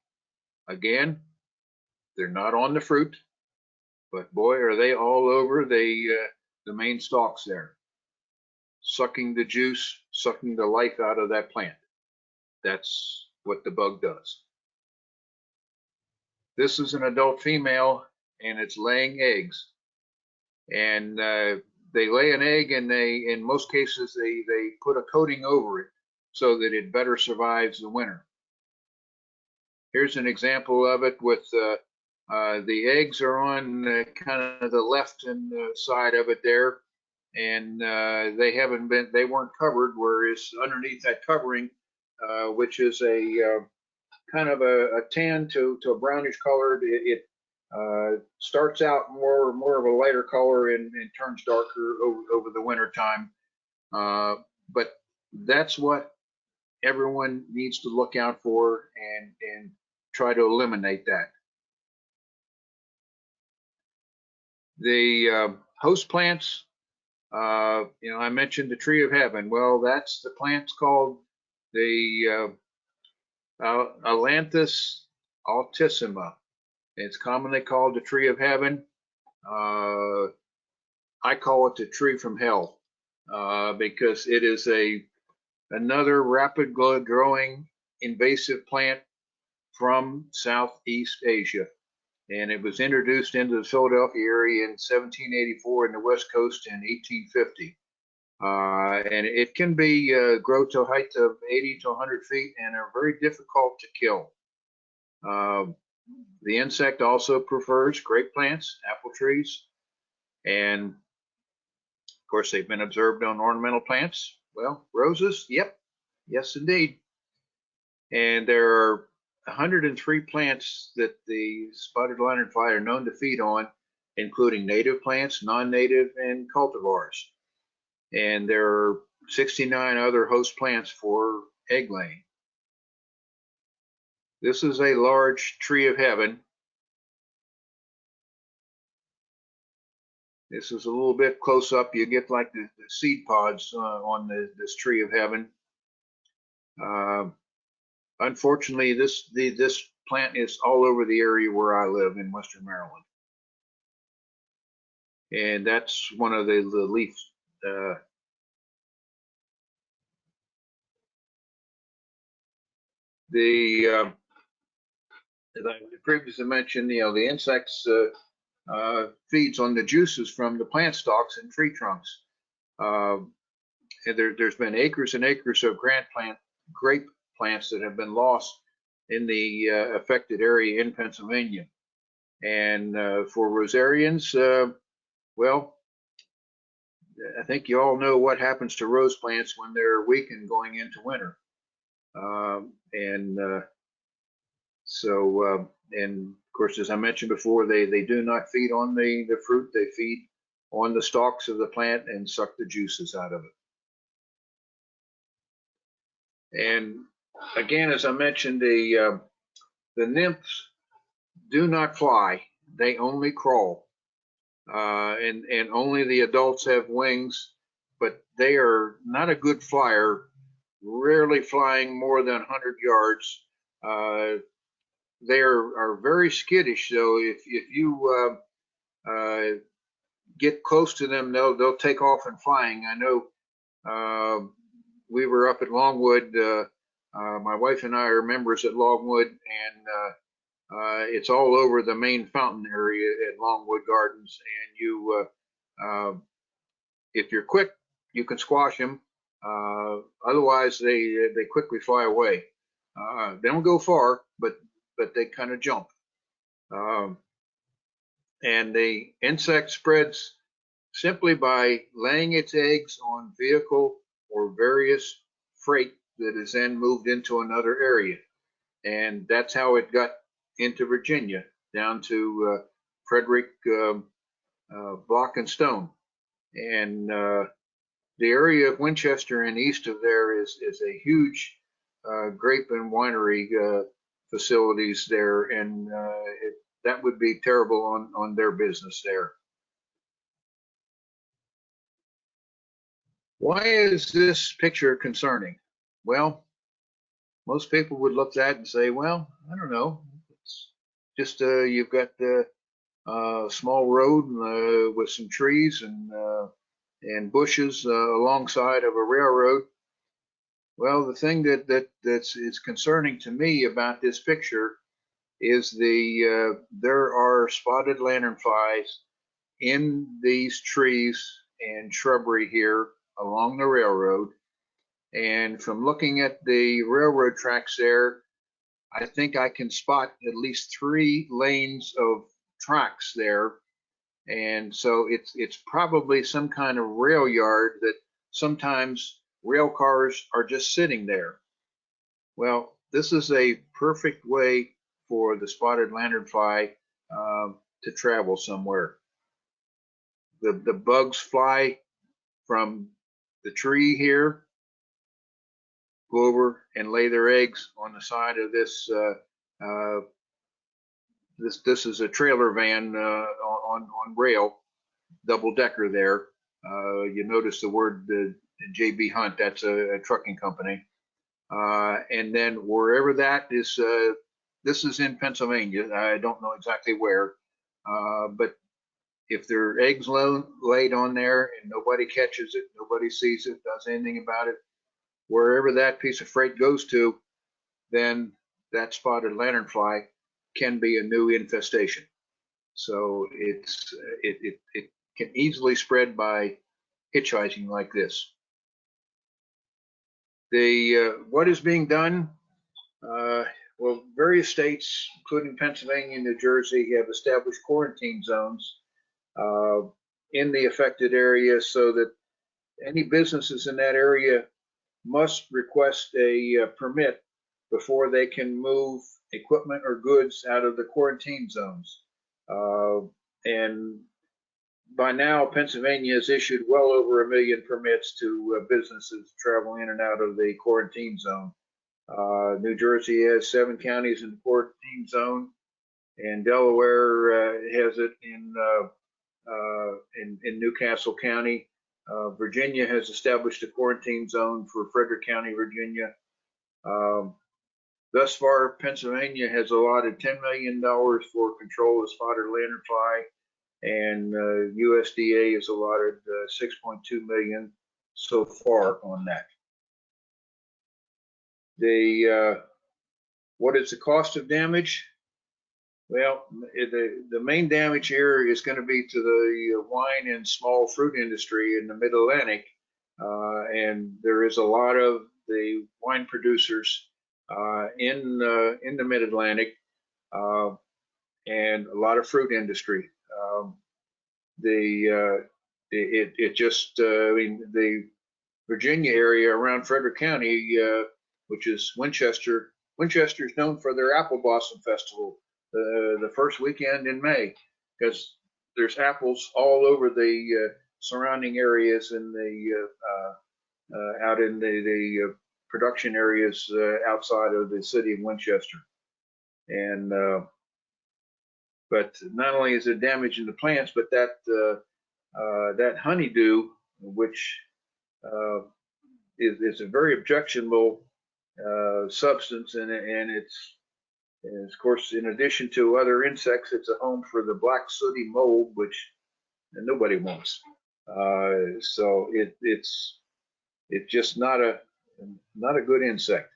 Again, they're not on the fruit, but boy, are they all over the main stalks there, sucking the juice, sucking the life out of that plant. That's what the bug does. This is an adult female, and it's laying eggs. And they lay an egg, and in most cases, they put a coating over it so that it better survives the winter. Here's an example of it with the eggs are on kind of the left side of it there, and they weren't covered, whereas underneath that covering, which is a kind of a tan to a brownish colored, Starts out more of a lighter color and turns darker over the winter time. But that's what everyone needs to look out for and try to eliminate that. The host plants, I mentioned the tree of heaven. Well, that's the plant's called the Ailanthus altissima. It's commonly called the tree of heaven. I call it the tree from hell because it is another rapid growing invasive plant from Southeast Asia. And it was introduced into the Philadelphia area in 1784 in the West Coast in 1850. And it can be grow to a height of 80 to 100 feet and are very difficult to kill. The insect also prefers grape plants, apple trees, and of course they've been observed on ornamental plants. Well, roses, yep, yes indeed. And there are 103 plants that the spotted lanternfly are known to feed on, including native plants, non-native, and cultivars. And there are 69 other host plants for egg laying. This is a large tree of heaven. This is a little bit close up. You get like the seed pods on this tree of heaven. Unfortunately, this plant is all over the area where I live in Western Maryland. And that's one of the leaf as I previously mentioned, the insects feeds on the juices from the plant stalks and tree trunks. And there's been acres and acres of grape plants that have been lost in the affected area in Pennsylvania. And for Rosarians, well, I think you all know what happens to rose plants when they're weakened going into winter. And of course, as I mentioned before, they do not feed on the fruit. They feed on the stalks of the plant and suck the juices out of it. And again, as I mentioned, the nymphs do not fly. They only crawl. And only the adults have wings, but they are not a good flyer, rarely flying more than 100 yards. They are very skittish, though. If you get close to them, they'll take off and flying. I know we were up at Longwood. My wife and I are members at Longwood, and it's all over the main fountain area at Longwood Gardens. And you, if you're quick, you can squash them. Otherwise, they quickly fly away. They don't go far, but they kind of jump. And the insect spreads simply by laying its eggs on vehicle or various freight that is then moved into another area. And that's how it got into Virginia, down to Frederick, Block and Stone. And the area of Winchester and east of there is a huge grape and winery facilities there, and that would be terrible on their business there. Why is this picture concerning? Well, most people would look at that and say, well, I don't know. It's just you've got a small road with some trees and bushes alongside of a railroad. Well, the thing that's concerning to me about this picture is there are spotted lanternflies in these trees and shrubbery here along the railroad. And from looking at the railroad tracks there, I think I can spot at least 3 lanes of tracks there. And so it's probably some kind of rail yard that sometimes rail cars are just sitting there. Well, this is a perfect way for the spotted lanternfly to travel somewhere. The bugs fly from the tree here, go over and lay their eggs on the side of this. This is a trailer van on rail, double decker there. You notice the word JB Hunt, that's a trucking company. And then wherever that is, this is in Pennsylvania. I don't know exactly where, but if there are eggs laid on there and nobody catches it, nobody sees it, does anything about it, wherever that piece of freight goes to, then that spotted lanternfly can be a new infestation. So it can easily spread by hitchhiking like this. What is being done? Well, various states, including Pennsylvania and New Jersey, have established quarantine zones in the affected area, so that any businesses in that area must request a permit before they can move equipment or goods out of the quarantine zones. And by now, Pennsylvania has issued well over 1 million permits to businesses traveling in and out of the quarantine zone. New Jersey has 7 counties in the quarantine zone, and Delaware has it in Newcastle County. Virginia has established a quarantine zone for Frederick County, Virginia. Thus far, Pennsylvania has allotted $10 million for control of spotted lanternfly, and USDA has allotted $6.2 million so far on that. What is the cost of damage? Well, the main damage here is going to be to the wine and small fruit industry in the Mid-Atlantic, and there is a lot of the wine producers in the Mid-Atlantic, and a lot of fruit industry. I mean, the Virginia area around Frederick County, which is Winchester. Winchester is known for their Apple Blossom Festival, the first weekend in May, because there's apples all over the surrounding areas and out in the production areas outside of the city of Winchester. And but not only is it damaging the plants, but that honeydew, which is a very objectionable substance, and it's of course, in addition to other insects, it's a home for the black sooty mold, which nobody wants. So it's just not a good insect.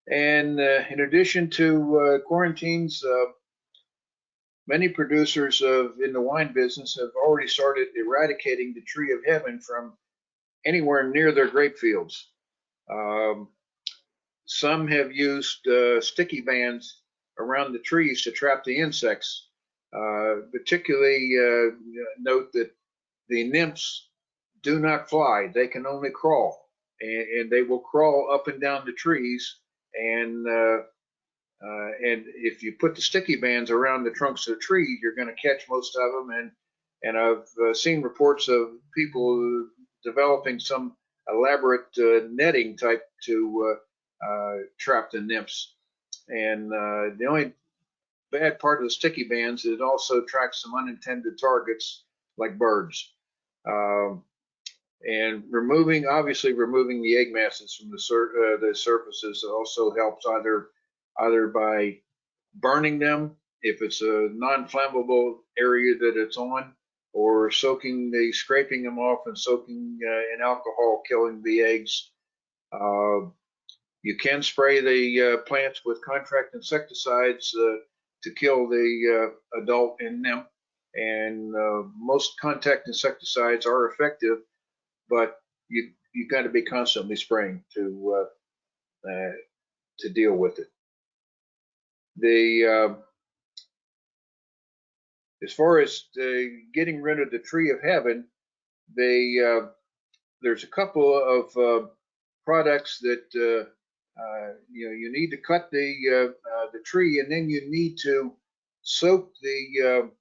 And in addition to quarantines, many producers in the wine business have already started eradicating the tree of heaven from anywhere near their grape fields. Some have used sticky bands around the trees to trap the insects. Particularly note that the nymphs do not fly; they can only crawl, and they will crawl up and down the trees. And if you put the sticky bands around the trunks of the trees, you're going to catch most of them. And I've seen reports of people developing some elaborate netting type to trap the nymphs. And the only bad part of the sticky bands is it also attracts some unintended targets like birds. And obviously removing the egg masses from the surfaces also helps, either by burning them if it's a non-flammable area that it's on, or scraping them off and soaking in alcohol, killing the eggs. You can spray the plants with contract insecticides to kill the adult in them, and most contact insecticides are effective, but you got to be constantly spraying to deal with it. As far as getting rid of the tree of heaven, there's a couple of products that you need to cut the tree, and then you need to soak the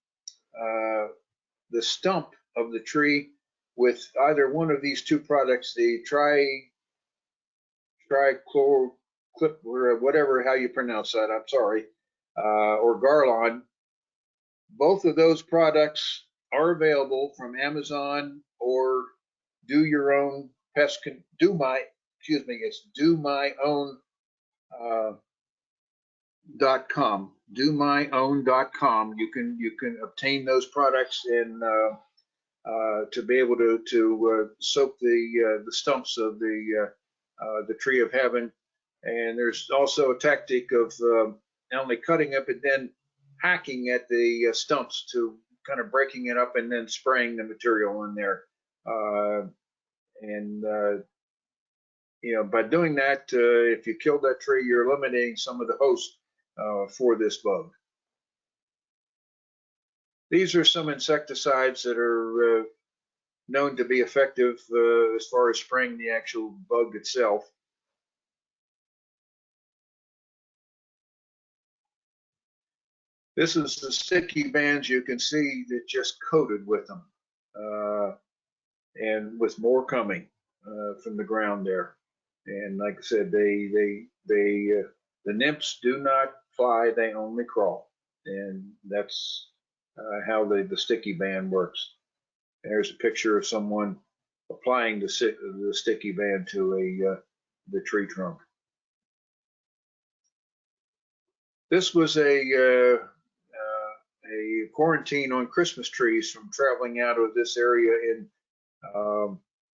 stump of the tree with either one of these two products, the trichloroclip, or whatever, how you pronounce that, I'm sorry, or Garlon. Both of those products are available from Amazon or do your own pest con do my excuse me it's do my own .com, domyown.com. You can obtain those products and to be able to soak the stumps of the tree of heaven. And there's also a tactic of not only cutting up and then hacking at the stumps to kind of breaking it up and then spraying the material in there. You know, by doing that, if you kill that tree, you're eliminating some of the host for this bug. These are some insecticides that are known to be effective as far as spraying the actual bug itself. This is the sticky bands you can see that just coated with them, and with more coming from the ground there. And like I said, the nymphs do not fly; they only crawl, and that's how the sticky band works. There's a picture of someone applying the sticky band to the tree trunk. This was a quarantine on Christmas trees from traveling out of this area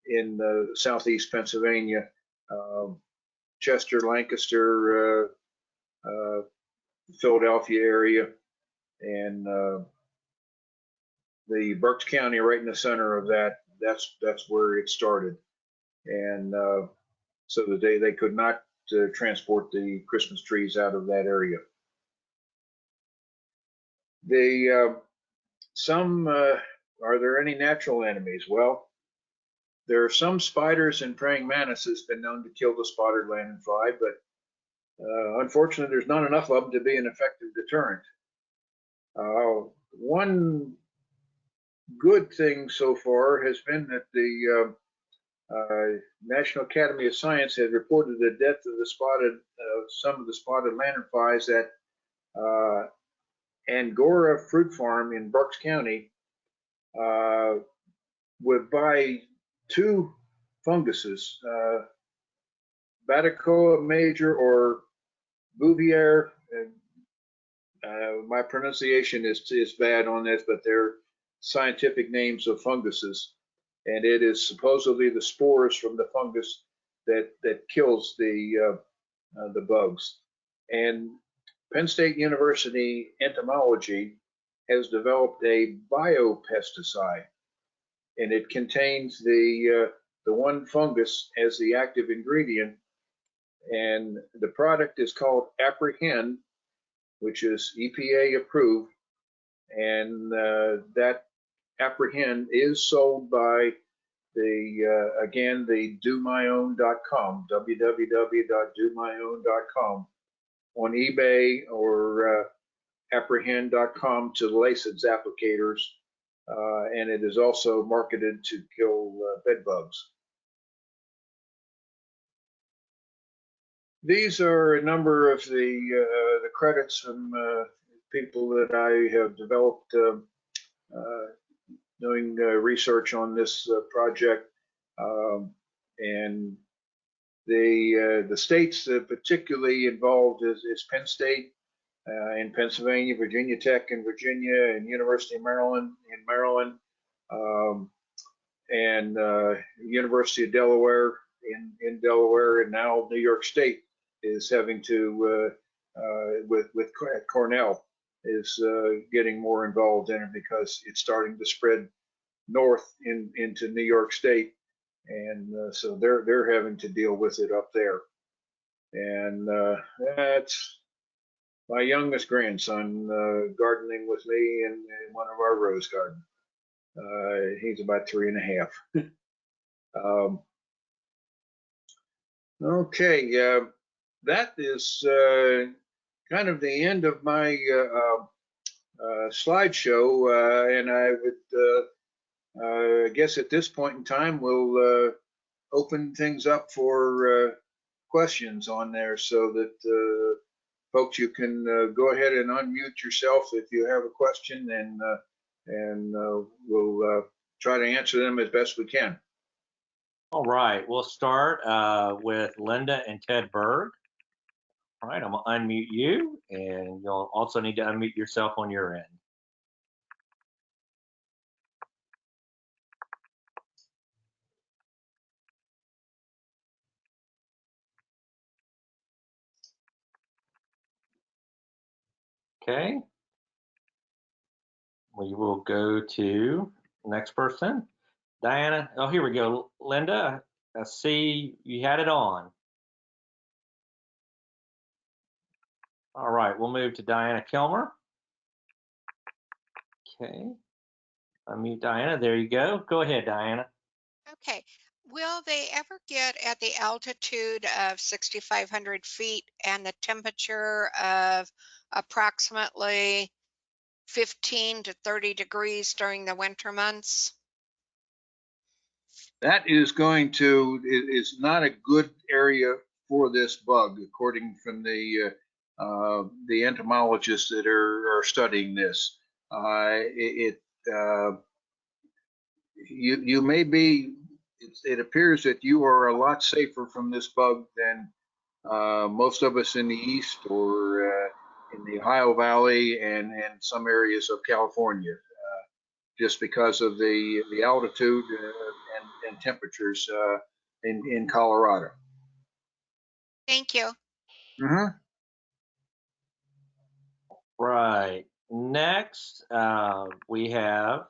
in southeast Pennsylvania, Chester, Lancaster, Philadelphia area, and the Berks County right in the center of that. That's where it started, and so that they could not transport the Christmas trees out of that area. Are there any natural enemies? Well, there are some spiders and praying mantises been known to kill the spotted lanternfly, but unfortunately, there's not enough of them to be an effective deterrent. One good thing so far has been that the National Academy of Science has reported the death of some of the spotted lanternflies at Angora Fruit Farm in Berks County by two funguses, Baticoa major or Bouvier. My pronunciation is bad on this, but they're scientific names of funguses, and it is supposedly the spores from the fungus that kills the bugs. And Penn State University entomology has developed a biopesticide, and it contains the one fungus as the active ingredient, and the product is called Apprehend, which is EPA approved, and that Apprehend is sold by the domyown.com, www.domyown.com, on eBay or apprehend.com to lace its applicators, and it is also marketed to kill bed bugs. These are a number of the credits from people that I have developed doing research on this project, and the states particularly involved is Penn State in Pennsylvania, Virginia Tech in Virginia, and University of Maryland in Maryland, and University of Delaware in Delaware, and now New York State is having to with Cornell is getting more involved in it because it's starting to spread north into New York State, and so they're having to deal with it up there. And that's my youngest grandson gardening with me in one of our rose gardens. He's about 3.5. Okay, that is kind of the end of my slideshow, and I would, I guess at this point in time, we'll open things up for questions on there so that folks, you can go ahead and unmute yourself if you have a question, and we'll try to answer them as best we can.
All right, we'll start with Linda and Ted Berg. All right, I'm gonna unmute you, and you'll also need to unmute yourself on your end. Okay. We will go to the next person. Diana, oh, here we go. Linda, I see you had it on. All right, we'll move to Diana Kilmer. Okay, unmute Diana, there you go. Go ahead, Diana.
Okay, will they ever get at the altitude of 6,500 feet and the temperature of approximately 15 to 30 degrees during the winter months?
That is not a good area for this bug, according from the entomologists that are studying this. You may be. It appears that you are a lot safer from this bug than most of us in the east or in the Ohio Valley and some areas of California, just because of the altitude and temperatures in Colorado.
Thank you.
Mm-hmm.
Right. Next, we have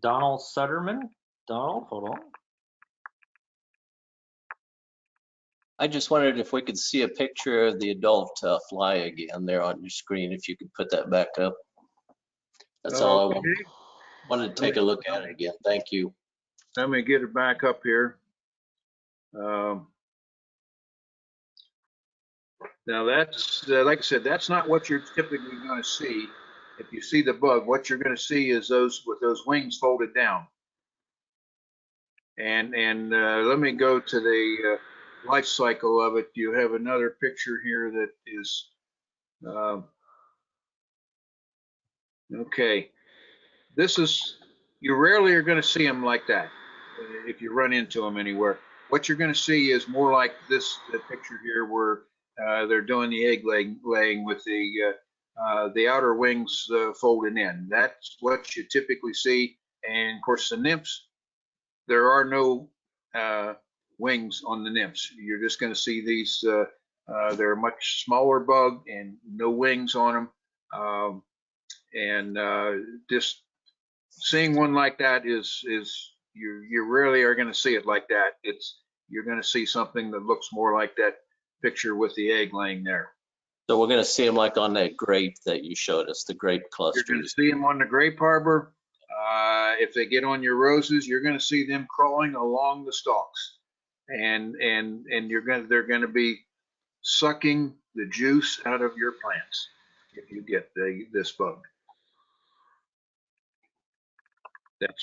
Donald Sutterman. Donald, hold on.
I just wondered if we could see a picture of the adult fly again there on your screen, if you could put that back up. That's all I wanted to take a look at it again. Thank you.
Let me get it back up here. Now that's, like I said, that's not what you're typically going to see. If you see the bug, what you're going to see is those with those wings folded down. And let me go to the life cycle of it. You have another picture here that is, okay. This is, you rarely are going to see them like that if you run into them anywhere. What you're going to see is more like this picture here where they're doing the egg laying with the outer wings folded in. That's what you typically see. And of course, the nymphs, there are no wings on the nymphs. You're just going to see these. They're a much smaller bug and no wings on them. Just seeing one like that is you rarely are going to see it like that. You're going to see something that looks more like that picture with the egg laying there.
So we're going to see them like on that grape that you showed us, the grape clusters.
You're going to see them on the grape harbor. If they get on your roses, you're going to see them crawling along the stalks, and they're going to be sucking the juice out of your plants if you get this bug.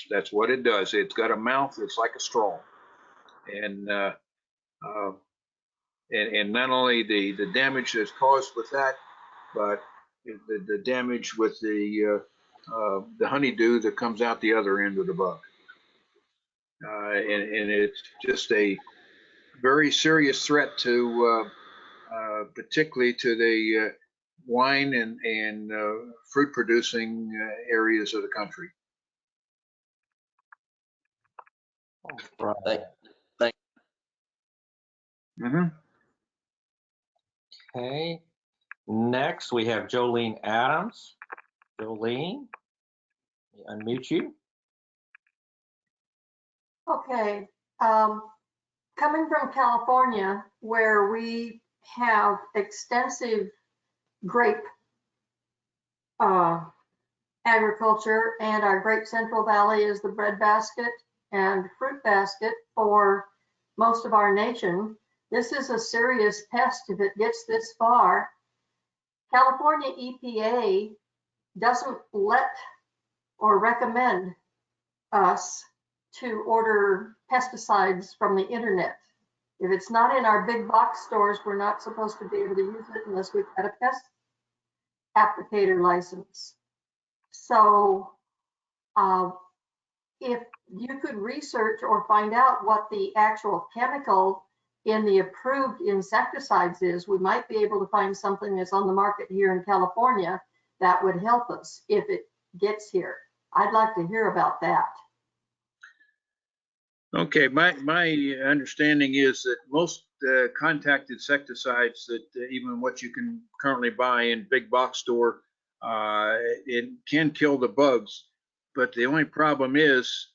That's what it does. It's got a mouth that's like a straw, and not only the damage that's caused with that, but the damage with the honeydew that comes out the other end of the bug. And it's just a very serious threat to, particularly to the wine and fruit producing areas of the country.
Right.
Mm-hmm.
Okay. Next, we have Jolene Adams. Jolene, unmute you.
Okay, coming from California, where we have extensive grape agriculture, and our Grape Central Valley is the breadbasket and fruit basket for most of our nation. This is a serious pest if it gets this far. California EPA doesn't let or recommend us to order pesticides from the internet. If it's not in our big box stores, we're not supposed to be able to use it unless we've got a pest applicator license. So if you could research or find out what the actual chemical in the approved insecticides is, we might be able to find something that's on the market here in California that would help us if it gets here. I'd like to hear about that.
Okay, my understanding is that most contact insecticides that even what you can currently buy in big box store, it can kill the bugs, but the only problem is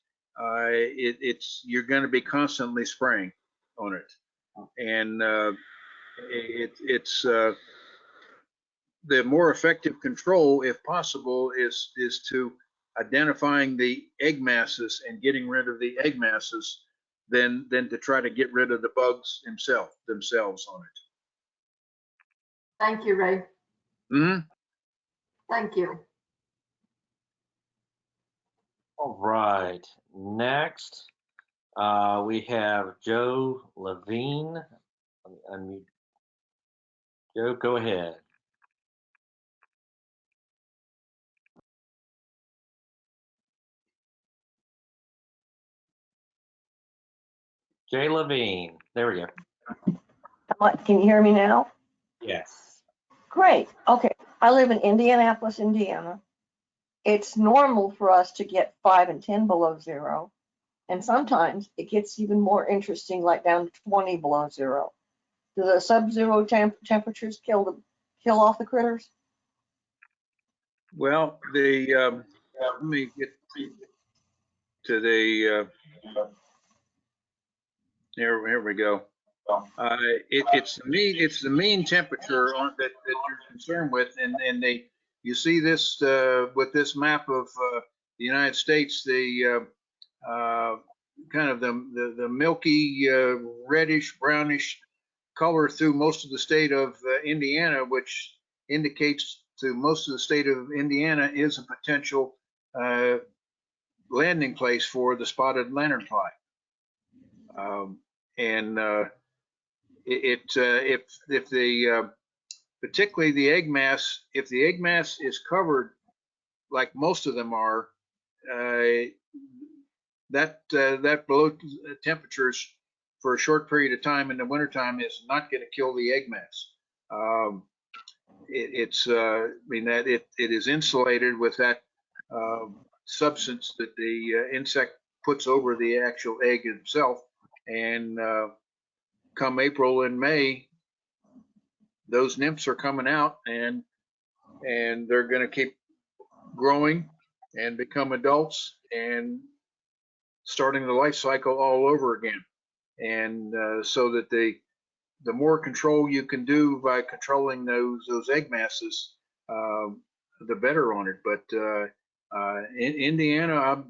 you're going to be constantly spraying on it, and it's the more effective control, if possible, is to identifying the egg masses and getting rid of the egg masses than to try to get rid of the bugs themselves on it.
Thank you, Ray.
Mm-hmm.
Thank you.
All right. Next, we have Joe Levine. Let me unmute. Joe, go ahead. Jay Levine. There we go.
Can you hear me now?
Yes.
Great. Okay. I live in Indianapolis, Indiana. It's normal for us to get 5 and 10 below zero. And sometimes it gets even more interesting, like down to 20 below zero. Do the sub-zero temperatures kill off the critters?
Well, let me get to the here we go. It's the mean temperature that you're concerned with, and you see this with this map of the United States, the kind of the milky reddish brownish color through most of the state of Indiana, which indicates to most of the state of Indiana is a potential landing place for the spotted lanternfly. And if the particularly the egg mass, if the egg mass is covered like most of them are, that below temperatures for a short period of time in the wintertime is not going to kill the egg mass. I mean that it is insulated with that substance that the insect puts over the actual egg itself, and come April and May, those nymphs are coming out, and they're going to keep growing and become adults and starting the life cycle all over again. And so that the more control you can do by controlling those egg masses, the better on it. But in Indiana,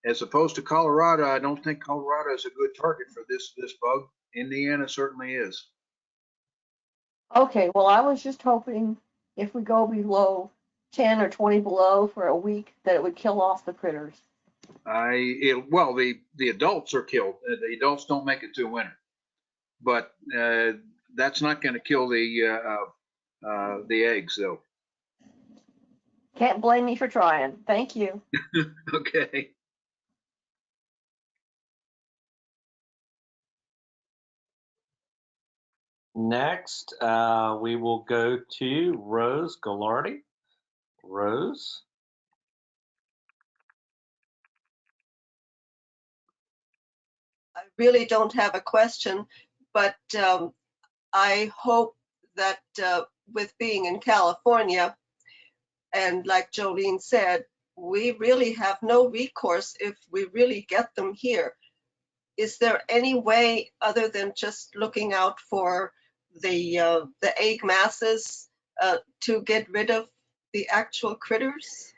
as opposed to Colorado, I don't think Colorado is a good target for this bug. Indiana certainly is.
Okay, well, I was just hoping if we go below 10 or 20 below for a week that it would kill off the critters.
Well, the adults are killed. The adults don't make it to winter, but that's not going to kill the eggs, though.
Can't blame me for trying. Thank you.
Okay.
Next, we will go to Rose Gallardi. Rose.
I really don't have a question, but I hope that with being in California, and like Jolene said, we really have no recourse if we really get them here. Is there any way other than just looking out for the egg masses to get rid of the actual critters?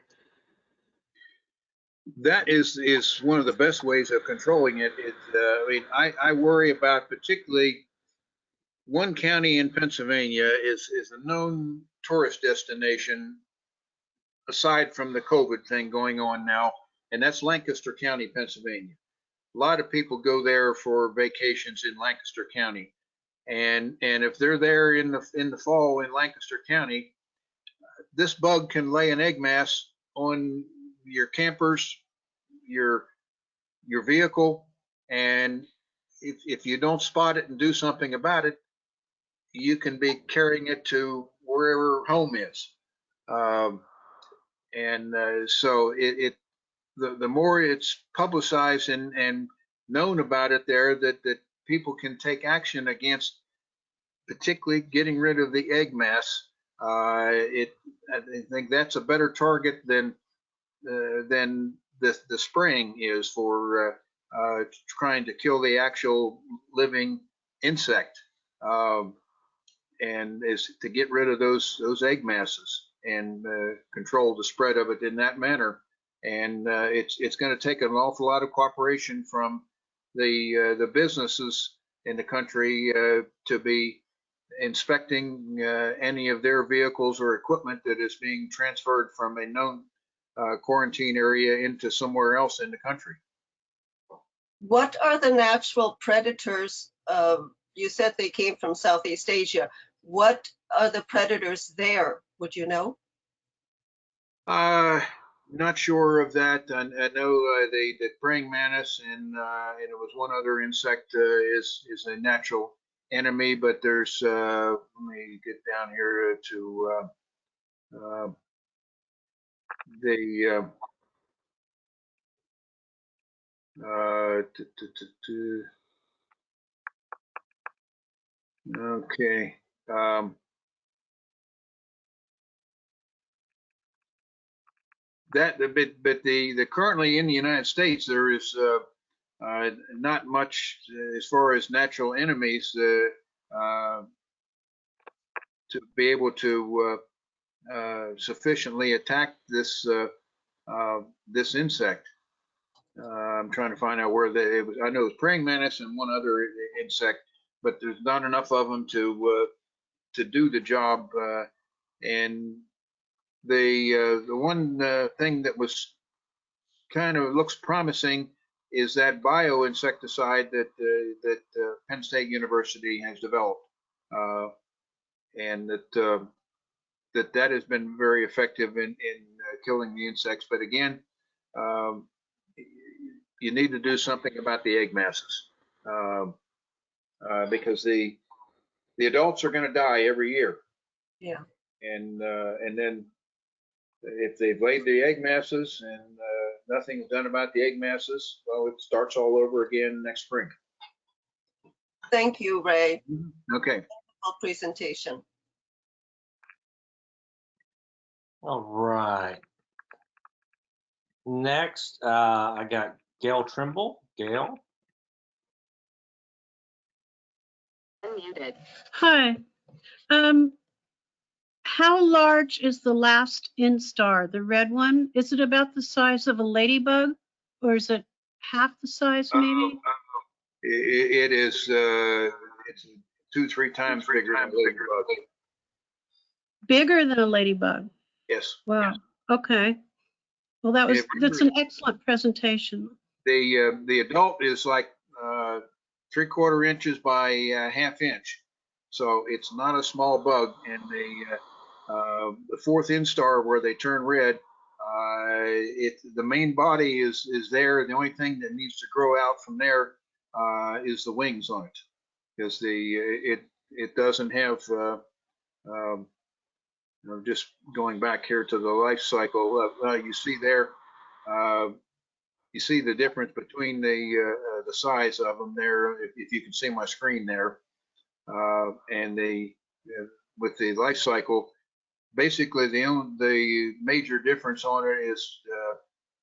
That is one of the best ways of controlling it. I mean, I worry about particularly one county in Pennsylvania is a known tourist destination aside from the COVID thing going on now, and that's Lancaster County, Pennsylvania. A lot of people go there for vacations in Lancaster County. And if they're there in the fall in Lancaster County, this bug can lay an egg mass on your campers, your vehicle, and if you don't spot it and do something about it, you can be carrying it to wherever home is. So the more it's publicized and known about it there, that people can take action against, particularly getting rid of the egg mass. I think that's a better target than the spraying is for trying to kill the actual living insect, and is to get rid of those egg masses and control the spread of it in that manner. And it's going to take an awful lot of cooperation from the businesses in the country to be inspecting any of their vehicles or equipment that is being transferred from a known quarantine area into somewhere else in the country.
What are the natural predators? You said they came from Southeast Asia. What are the predators there? Would you know?
Not sure of that. I know the praying mantis and it was one other insect is a natural enemy, but there's let me get down here to okay. But the currently in the United States there is not much as far as natural enemies to be able to sufficiently attack this this insect. I'm trying to find out where it was. I know it's praying mantis and one other insect, but there's not enough of them to do the job. And the one thing that was kind of looks promising is that bioinsecticide that Penn State University has developed, and that has been very effective in killing the insects. But again, you need to do something about the egg masses, because the adults are going to die every year.
Yeah.
And then if they've laid the egg masses and nothing's done about the egg masses, well, it starts all over again next spring.
Thank you, Ray.
Okay.
Presentation.
All right. Next, I got Gail Trimble. Gail.
Unmuted. Hi. How large is the last instar, the red one? Is it about the size of a ladybug, or is it half the size maybe?
It is it's 2-3 times bigger than a ladybug.
Bigger than a ladybug?
Yes.
Wow. Okay. Well, that's an excellent presentation.
The adult is like 3/4 inches by 1/2 inch, so it's not a small bug. And the fourth instar where they turn red, the main body is there. The only thing that needs to grow out from there is the wings on it, because it doesn't have just going back here to the life cycle. You see there. You see the difference between the size of them there, if you can see my screen there, and with the life cycle. Basically, the major difference on it is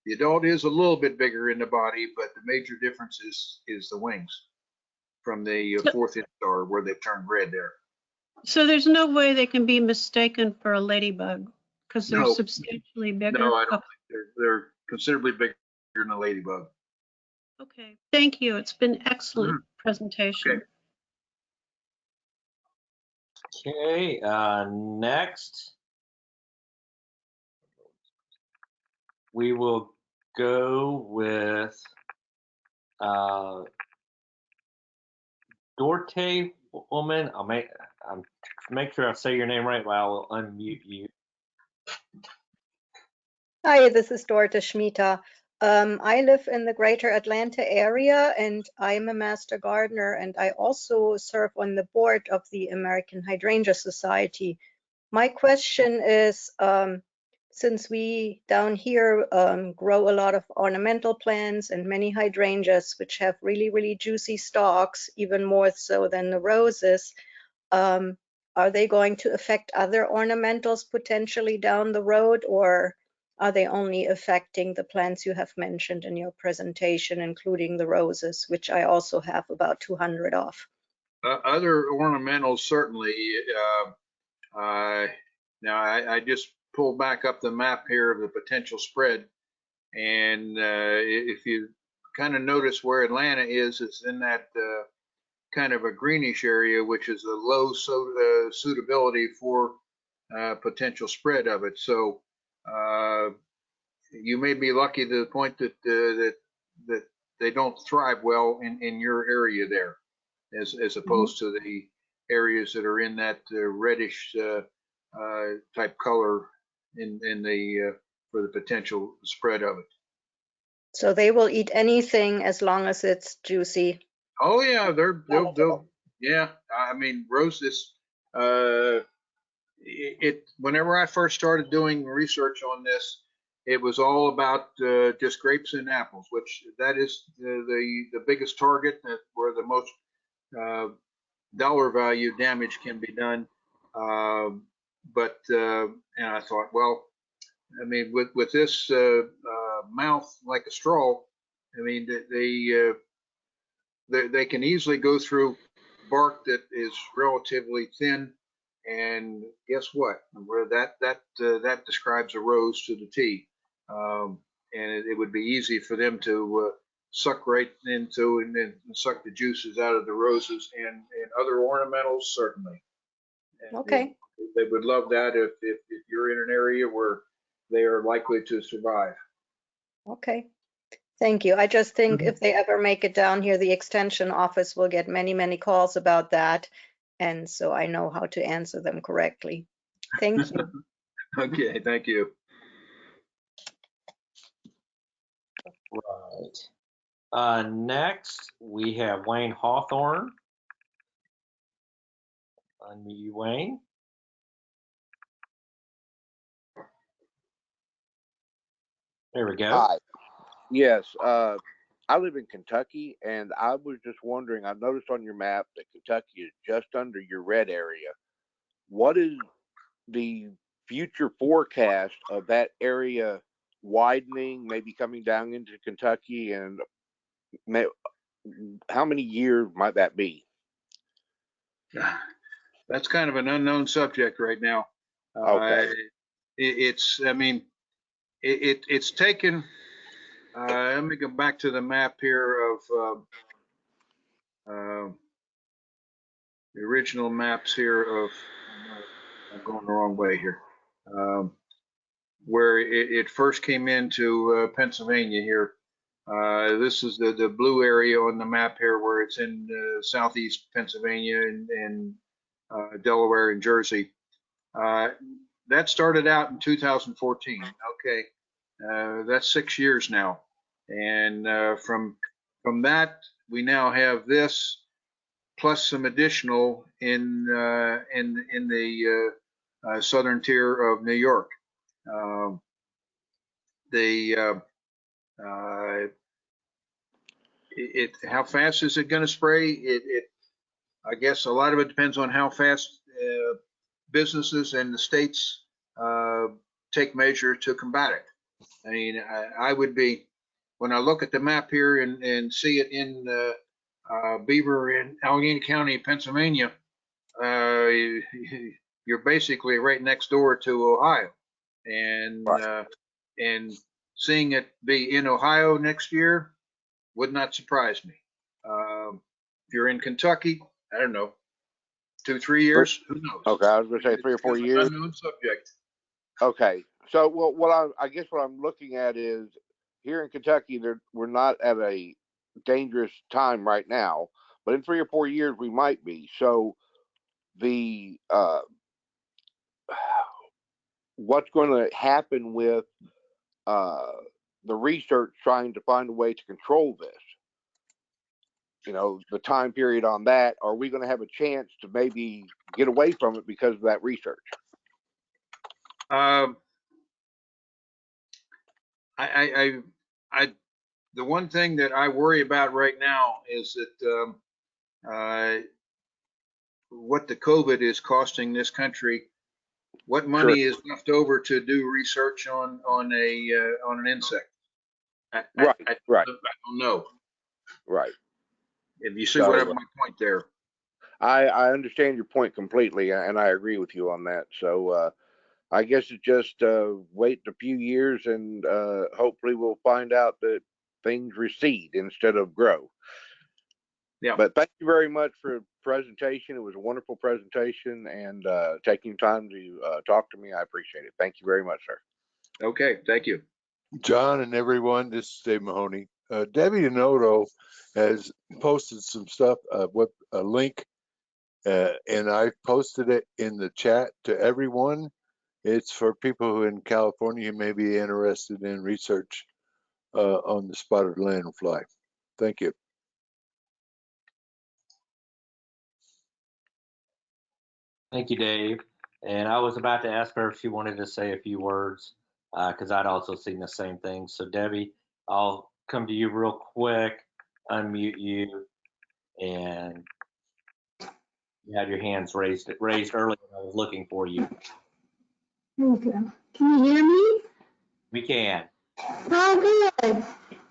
the adult is a little bit bigger in the body, but the major difference is the wings from the fourth instar where they turn red there.
So there's no way they can be mistaken for a ladybug because they're substantially bigger?
No, I don't think they're considerably bigger than a ladybug.
Okay, thank you. It's been excellent presentation.
Okay, next. we will go with Dorte woman. I'll make sure I say your name right, but I will unmute you.
Hi, this is Dorte Schmita. I live in the greater Atlanta area and I'm a master gardener, and I also serve on the board of the American Hydrangea Society. My question is, since we down here grow a lot of ornamental plants and many hydrangeas, which have really, really juicy stalks, even more so than the roses, are they going to affect other ornamentals potentially down the road, or are they only affecting the plants you have mentioned in your presentation, including the roses, which I also have about 200 of?
Other ornamentals, certainly. Now, I just pulled back up the map here of the potential spread. And if you kind of notice where Atlanta is, it's in that kind of a greenish area, which is a low suitability for potential spread of it. So you may be lucky to the point that that they don't thrive well in your area there, as opposed to the areas that are in that reddish type color in the for the potential spread of it.
So they will eat anything as long as it's juicy.
Oh yeah, they'll yeah. I mean, roses. Whenever I first started doing research on this, it was all about just grapes and apples, which that is the biggest target, where the most dollar value damage can be done. But and I thought, well, I mean, with this mouth like a straw, I mean, they can easily go through bark that is relatively thin, and guess what? Where that describes a rose to the T, and it would be easy for them to suck right into and suck the juices out of the roses and other ornamentals, certainly. And
Okay.
they would love that if you're in an area where they are likely to survive.
Okay. Thank you. I just think if they ever make it down here, the extension office will get many, many calls about that. And so I know how to answer them correctly. Thank you.
Okay, thank you.
Right. Next, we have Wayne Hawthorne. Unmute you, Wayne. There we go.
Hi. Yes, I live in Kentucky, and I was just wondering, I noticed on your map that Kentucky is just under your red area. What is the future forecast of that area widening, maybe coming down into Kentucky, and how many years might that be?
That's kind of an unknown subject right now.
Okay.
I mean, it's taken, let me go back to the map here of the original maps here of, I'm going the wrong way here, where it first came into Pennsylvania here. This is the blue area on the map here, where it's in southeast Pennsylvania and Delaware and Jersey. That started out in 2014. Okay, that's 6 years now, and from that we now have this plus some additional in the southern tier of New York. How fast is it going to spray? I guess a lot of it depends on how fast businesses and the states take measure to combat it. I mean, I would be, when I look at the map here and see it in Beaver in Allegheny County, Pennsylvania, you're basically right next door to Ohio, and
Right.
And seeing it be in Ohio next year would not surprise me. If you're in Kentucky, I don't know, 2-3 years, who knows?
Okay, I was going to say 3 or 4 years.
Unknown subject.
Okay, So I guess what I'm looking at is here in Kentucky, we're not at a dangerous time right now, but in 3 or 4 years we might be. So the what's going to happen with the research trying to find a way to control this? You know, the time period on that. Are we going to have a chance to maybe get away from it because of that research?
The one thing that I worry about right now is that what the COVID is costing this country, what money is left over to do research on an insect.
Right.
I don't know.
Right.
If you see what my point there.
I understand your point completely, and I agree with you on that. So I guess it's just wait a few years, and hopefully we'll find out that things recede instead of grow.
Yeah.
But thank you very much for the presentation. It was a wonderful presentation, and taking time to talk to me. I appreciate it. Thank you very much, sir.
Okay. Thank you.
John and everyone, this is Dave Mahoney. Debbie Denoto has posted some stuff, with a link, and I posted it in the chat to everyone. It's for people who in California may be interested in research on the spotted lanternfly. Thank you.
Thank you, Dave. And I was about to ask her if she wanted to say a few words, because I'd also seen the same thing. So Debbie, I'll come to you real quick, unmute you, and you had your hands raised earlier. I was looking for you.
Okay. Can you hear me?
We can.
Oh, good.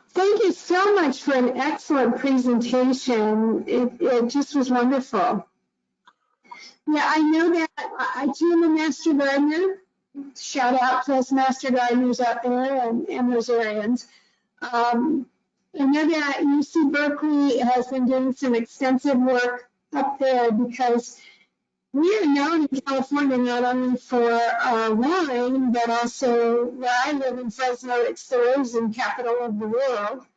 Thank you so much for an excellent presentation. It just was wonderful. Yeah, I know that I too am a Master Gardener. Shout out to us Master Gardeners out there and Rosarians. I know that UC Berkeley has been doing some extensive work up there because we are known in California not only for wine, but also where I live in Fresno, it's the raisin capital of the world,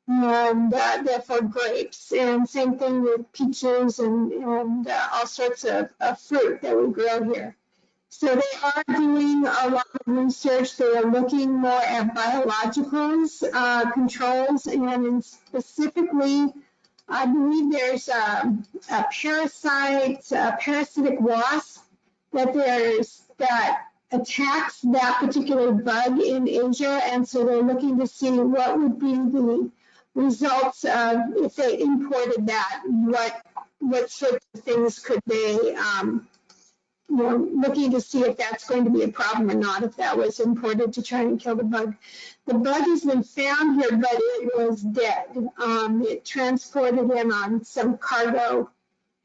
and therefore grapes. And same thing with peaches and all sorts of fruit that we grow here. So they are doing a lot of research. They are looking more at biologicals, controls, and specifically, I believe there's a parasitic wasp that attacks that particular bug in Asia, and so they're looking to see what would be the results of if they imported that. What sorts of things could they? Looking to see if that's going to be a problem or not, if that was imported to try and kill the bug. The bug has been found here, but it was dead. It transported in on some cargo.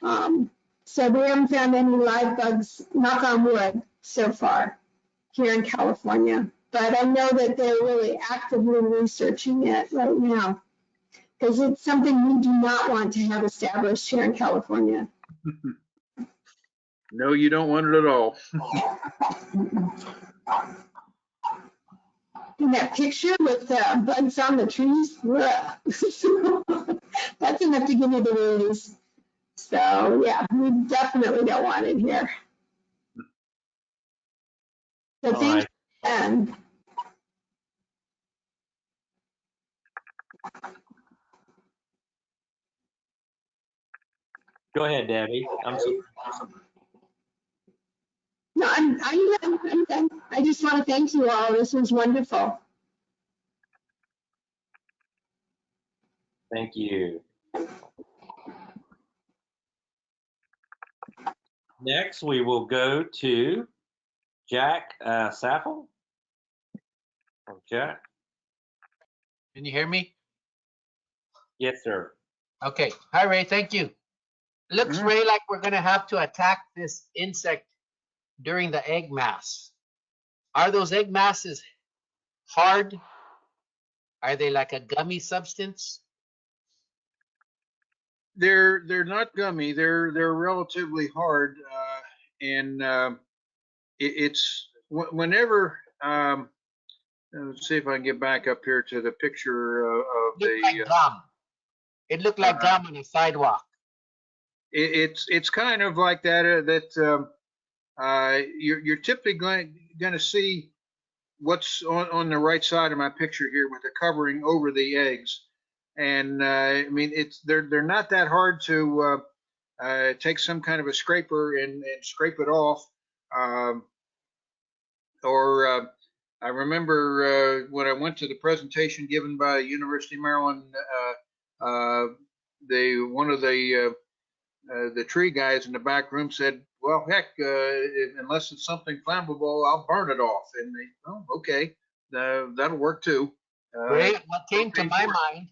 So we haven't found any live bugs, knock on wood, so far here in California. But I know that they're really actively researching it right now because it's something we do not want to have established here in California.
No, you don't want it at all.
In that picture with bugs on the trees, that's enough to give you the willies. So yeah, we definitely don't want it here. So
All
thanks.
right. Go ahead, Debbie. I'm sorry.
No, I'm done. I just want to thank you all. This was wonderful.
Thank you. Next, we will go to Jack Saffel. Jack.
Can you hear me?
Yes, sir.
Okay. Hi, Ray. Thank you. Looks, Ray, like we're going to have to attack this insect during the egg mass. Are those egg masses hard? Are they like a gummy substance?
They're not gummy. They're relatively hard, and it's whenever Let's see if I can get back up here to the picture of
Looked like gum. It looked like gum on a sidewalk.
It's kind of like that. You're typically going to see what's on the right side of my picture here with the covering over the eggs. And I mean, they're not that hard to take some kind of a scraper and scrape it off. I remember when I went to the presentation given by University of Maryland, one of the tree guys in the back room said, well, heck, unless it's something flammable, I'll burn it off. And they, oh, okay, that'll work too.
Ray, what came to my mind,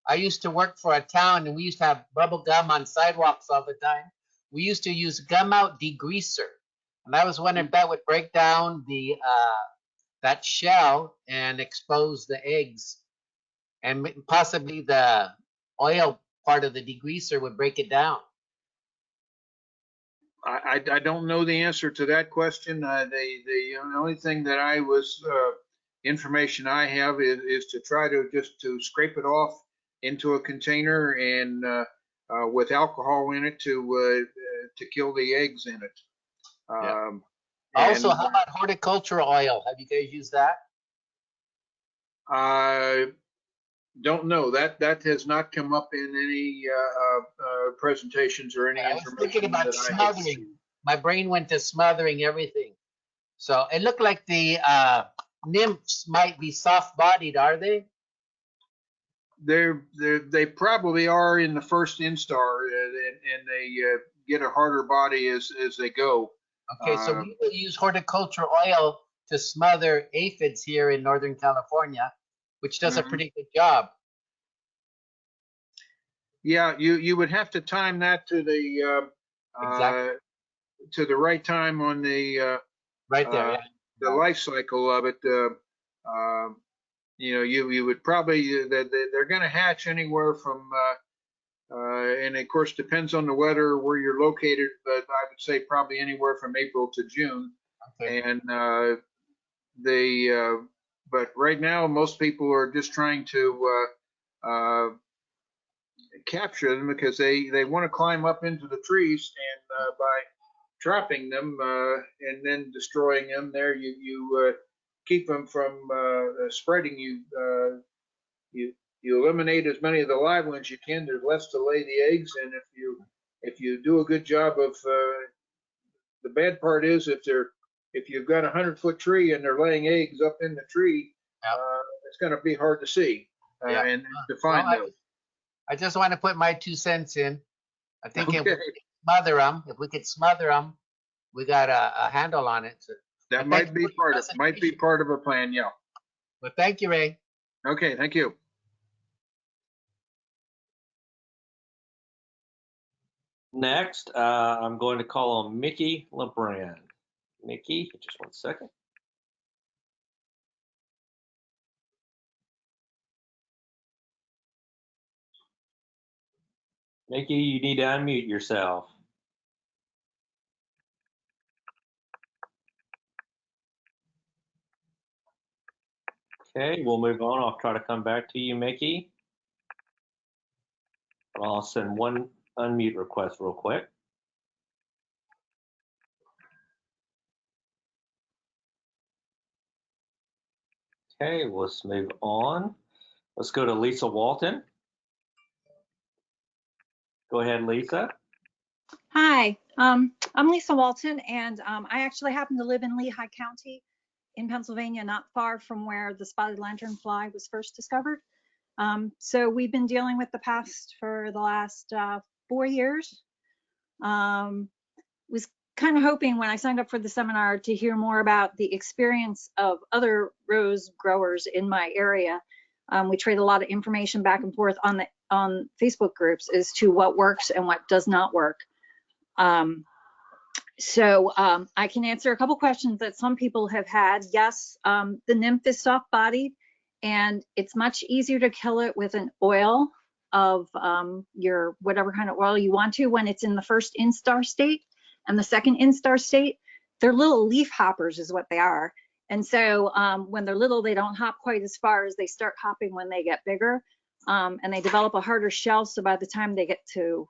I used to work for a town and we used to have bubble gum on sidewalks all the time. We used to use gum out degreaser. And I was wondering if that would break down the that shell and expose the eggs. And possibly the oil part of the degreaser would break it down.
I don't know the answer to that question. The only thing that I was information I have is to try to just to scrape it off into a container and with alcohol in it to kill the eggs in it.
Yeah. Also, how about horticultural oil? Have you guys used that?
I don't know. That has not come up in any presentations or any
I was
information.
thinking about smothering. My brain went to smothering everything. So it looked like the nymphs might be soft-bodied, are they?
They probably are in the first instar, and they get a harder body as they go.
Okay, so we will use horticultural oil to smother aphids here in Northern California, which does a pretty good job.
Yeah, you would have to time that to the
Exactly.
to the right time on the
right there, yeah.
The life cycle of it. You know, you would probably they're going to hatch anywhere from and of course depends on the weather where you're located, but I would say probably anywhere from April to June. Okay. And but right now most people are just trying to capture them because they want to climb up into the trees, and by trapping them and then destroying them, there you keep them from spreading. You eliminate as many of the live ones you can. There's less to lay the eggs, and if you do a good job of the bad part is if you've got a 100-foot tree and they're laying eggs up in the tree, it's going to be hard to see and to find those.
I just want to put my 2 cents in. I think if we could smother them, we got a handle on it. So
that might be part of a plan, yeah.
Well, thank you, Ray.
Okay, thank you.
Next, I'm going to call on Mickey LeBrand. Mickey, just 1 second. Mickey, you need to unmute yourself. Okay, we'll move on. I'll try to come back to you, Mickey. I'll send one unmute request real quick. Okay, let's move on. Let's go to Lisa Walton. Go ahead, Lisa.
Hi, I'm Lisa Walton, and I actually happen to live in Lehigh County in Pennsylvania, not far from where the spotted lanternfly was first discovered. So we've been dealing with the pest for the last 4 years. Was kind of hoping when I signed up for the seminar to hear more about the experience of other rose growers in my area. We trade a lot of information back and forth on Facebook groups as to what works and what does not work. So I can answer a couple questions that some people have had. Yes, the nymph is soft-bodied, and it's much easier to kill it with an oil of your whatever kind of oil you want to when it's in the first instar state. And the second instar state, they're little leaf hoppers is what they are. And so when they're little, they don't hop quite as far as they start hopping when they get bigger. And they develop a harder shell. So by the time they get to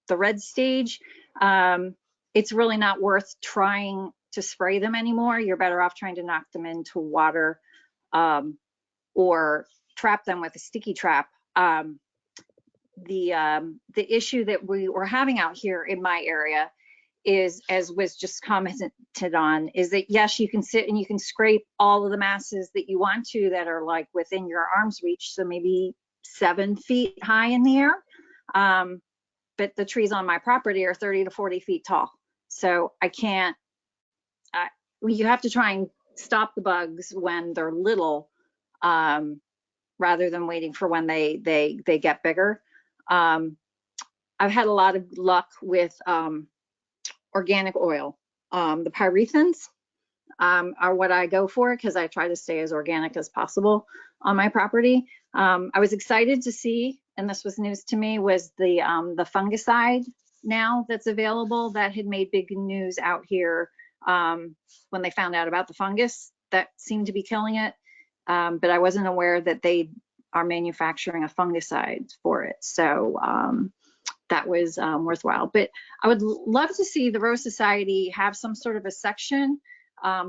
the red stage, it's really not worth trying to spray them anymore. You're better off trying to knock them into water or trap them with a sticky trap. The issue that we were having out here in my area is, as was just commented on, is that yes, you can sit and you can scrape all of the masses that you want to that are like within your arm's reach, so maybe 7 feet high in the air. But the trees on my property are 30 to 40 feet tall. So I can't, you have to try and stop the bugs when they're little, rather than waiting for when they get bigger. I've had a lot of luck with organic oil. The pyrethins are what I go for because I try to stay as organic as possible on my property. I was excited to see, and this was news to me, was the fungicide now that's available that had made big news out here when they found out about the fungus that seemed to be killing it. But I wasn't aware that they are manufacturing a fungicide for it. So that was worthwhile. But I would love to see the Rose Society have some sort of a section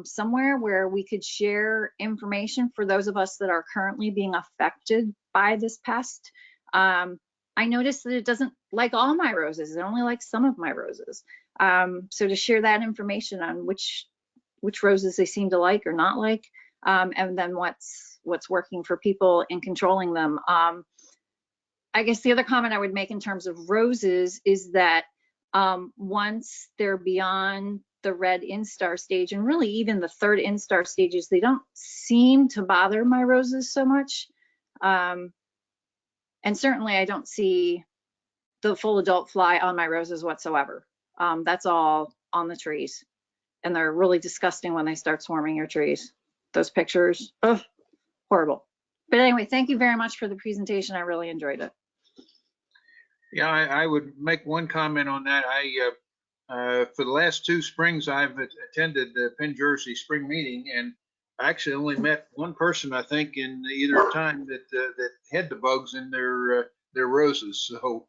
somewhere where we could share information for those of us that are currently being affected by this pest. I noticed that it doesn't like all my roses. It only likes some of my roses. So to share that information on which roses they seem to like or not like, and then what's working for people in controlling them. I guess the other comment I would make in terms of roses is that once they're beyond the red instar stage, and really even the third instar stages, they don't seem to bother my roses so much. And certainly I don't see the full adult fly on my roses whatsoever. That's all on the trees. And they're really disgusting when they start swarming your trees. Those pictures, ugh, horrible. But anyway, thank you very much for the presentation. I really enjoyed it.
Yeah, I would make one comment on that. For the last 2 springs, I've attended the Penn Jersey spring meeting, and I actually only met one person, I think, in either time that had the bugs in their roses. So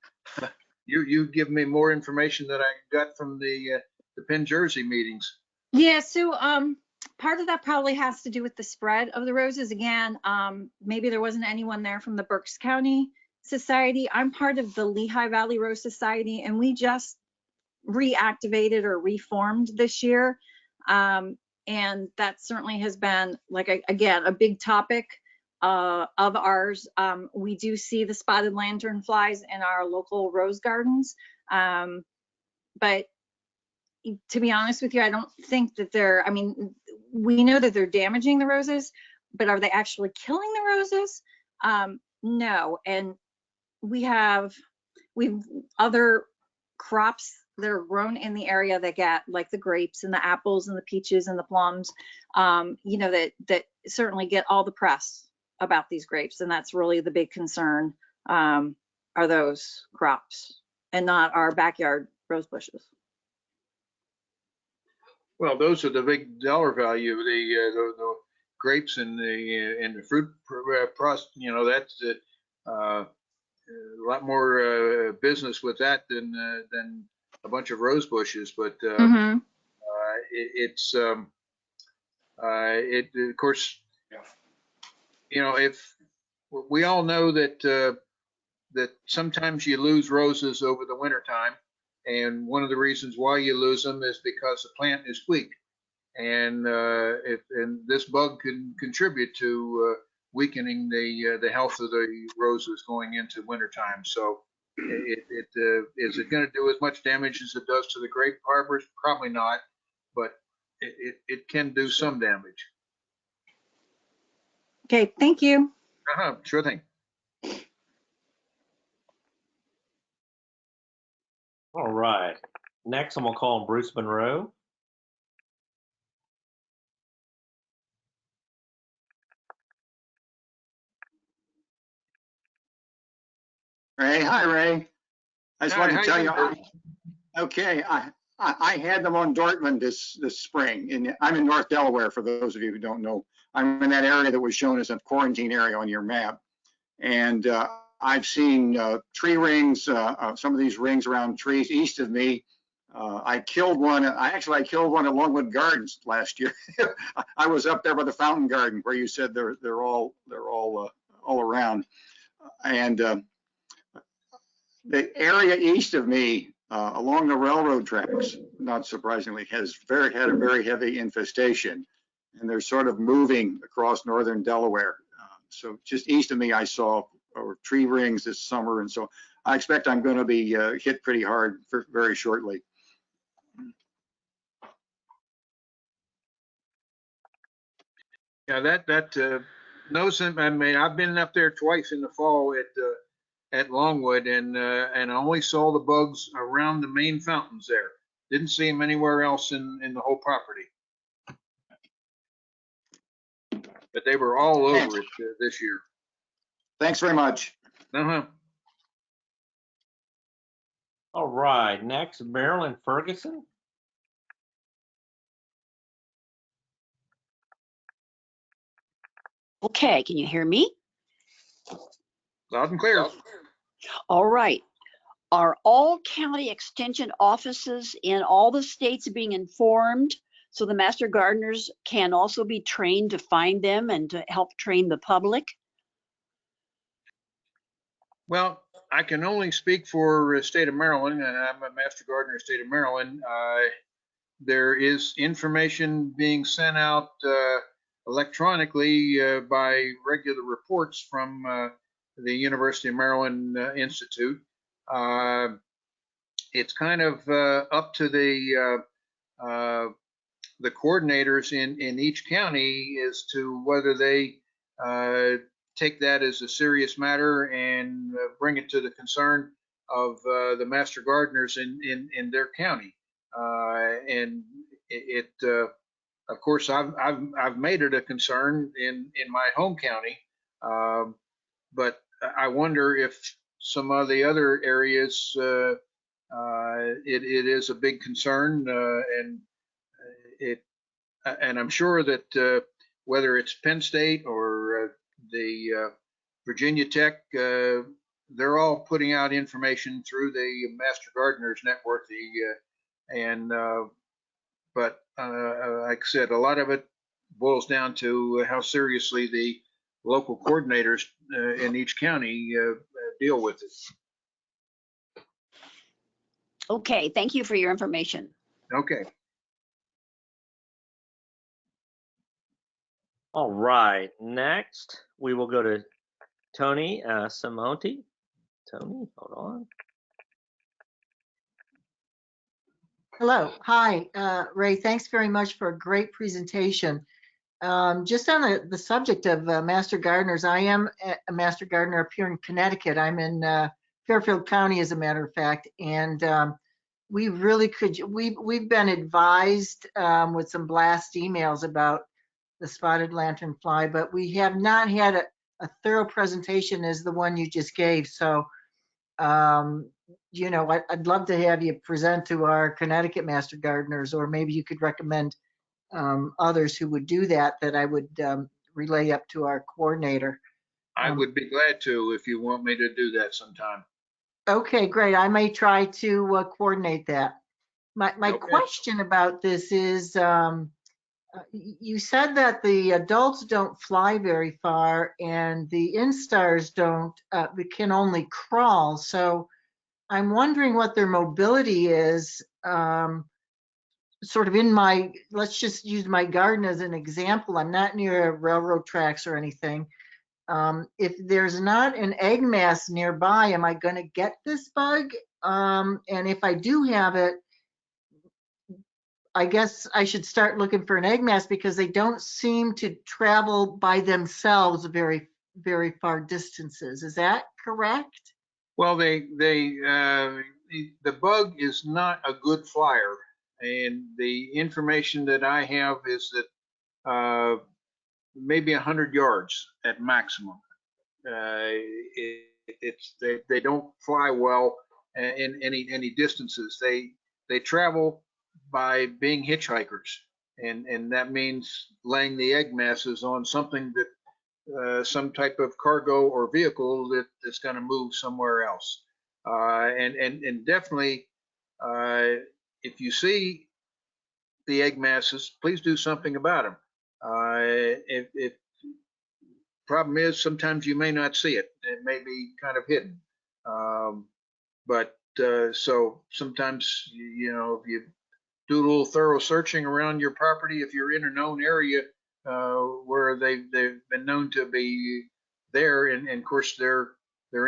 you give me more information that I got from the Penn Jersey meetings.
Yeah, so part of that probably has to do with the spread of the roses. Again, maybe there wasn't anyone there from the Berks County Society. I'm part of the Lehigh Valley Rose Society, and we just reactivated or reformed this year. And that certainly has been, like, again, a big topic of ours. We do see the spotted lanternflies in our local rose gardens. But to be honest with you, I don't think that they're, I mean, we know that they're damaging the roses, but are they actually killing the roses? No. And we've other crops that are grown in the area that get, like the grapes and the apples and the peaches and the plums, you know, that certainly get all the press about these grapes. And that's really the big concern, are those crops and not our backyard rose bushes.
Well, those are the big dollar value, the grapes and the fruit process. You know, that's a lot more business with that than a bunch of rose bushes. But it's of course, you know, if we all know that that sometimes you lose roses over the winter time. And one of the reasons why you lose them is because the plant is weak. And and this bug can contribute to weakening the health of the roses going into wintertime. So is it going to do as much damage as it does to the grape harbors? Probably not, but it can do some damage.
Okay, thank you.
Sure thing.
All right. Next, I'm going to call on Bruce Monroe.
Ray, hi Ray. I just wanted to tell you,
Bruce?
okay, I had them on Dortmund this spring, and I'm in North Delaware, for those of you who don't know. I'm in that area that was shown as a quarantine area on your map. And I've seen tree rings, some of these rings around trees east of me. I killed one. I killed one at Longwood Gardens last year. I was up there by the fountain garden where you said they're all around. And the area east of me, along the railroad tracks, not surprisingly, had a very heavy infestation, and they're sort of moving across northern Delaware. So just east of me, I saw tree rings this summer, and so I expect I'm going to be hit pretty hard very shortly.
Yeah, that knows him. I mean, I've been up there twice in the fall at Longwood, and I only saw the bugs around the main fountains there. Didn't see them anywhere else in the whole property. But they were all over it this year.
Thanks very much.
Uh-huh.
All right, next, Marilyn Ferguson.
Okay, can you hear me?
Loud and clear.
All right. Are all county extension offices in all the states being informed so the master gardeners can also be trained to find them and to help train the public?
Well, I can only speak for the state of Maryland, and I'm a master gardener in the state of Maryland. There is information being sent out electronically by regular reports from the University of Maryland Institute. It's kind of up to the coordinators in each county as to whether they take that as a serious matter and bring it to the concern of the master gardeners in their county. And of course, I've made it a concern in my home county, but I wonder if some of the other areas it is a big concern, and I'm sure that whether it's Penn State or the Virginia Tech, they're all putting out information through the Master Gardeners Network. But like I said, a lot of it boils down to how seriously the local coordinators in each county deal with it.
Okay, thank you for your information.
Okay.
All right, next we will go to Tony Simonti. Tony, hold on.
Hello, hi, Ray. Thanks very much for a great presentation. Just on the subject of Master Gardeners, I am a Master Gardener up here in Connecticut. I'm in Fairfield County, as a matter of fact, and we really could. We've been advised with some blast emails about the spotted lanternfly, but we have not had a thorough presentation as the one you just gave. So, you know, I'd love to have you present to our Connecticut Master Gardeners, or maybe you could recommend others who would do that I would relay up to our coordinator.
I would be glad to if you want me to do that sometime.
Okay, great. I may try to coordinate that. My
Okay.
question about this is, you said that the adults don't fly very far and the instars don't, can only crawl. So I'm wondering what their mobility is, sort of in my, let's just use my garden as an example. I'm not near railroad tracks or anything. If there's not an egg mass nearby, am I going to get this bug? And if I do have it, I guess I should start looking for an egg mass, because they don't seem to travel by themselves very, very far distances. Is that correct?
Well, the bug is not a good flyer, and the information that I have is that maybe 100 yards at maximum. They don't fly well in any distances. They travel by being hitchhikers. And that means laying the egg masses on something that some type of cargo or vehicle that's going to move somewhere else. And definitely, if you see the egg masses, please do something about them. If problem is, sometimes you may not see it. It may be kind of hidden. So sometimes, you know, if you do a little thorough searching around your property, if you're in a known area where they've been known to be there, and of course they're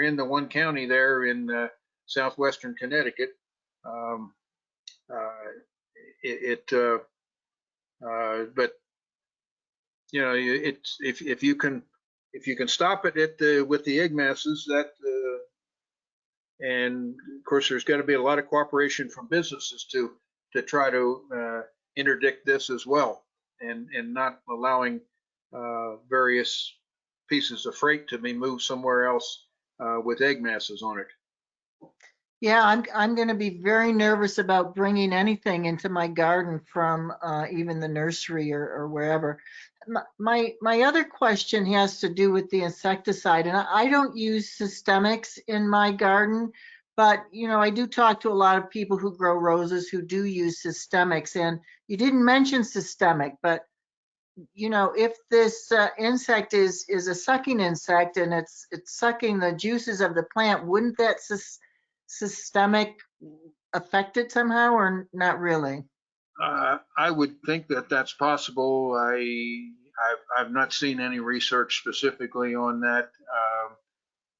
in the one county there in southwestern Connecticut. But you know, it's if you can stop it at with the egg masses, that and of course there's got to be a lot of cooperation from businesses to try to interdict this as well, and not allowing various pieces of freight to be moved somewhere else with egg masses on it.
Yeah, I'm going to be very nervous about bringing anything into my garden from even the nursery or wherever. My other question has to do with the insecticide, and I don't use systemics in my garden, but you know, I do talk to a lot of people who grow roses who do use systemics, and you didn't mention systemic, but you know, if this insect is a sucking insect and it's sucking the juices of the plant, wouldn't that systemic affect it somehow, or not really?
I would think that that's possible. I've not seen any research specifically on that,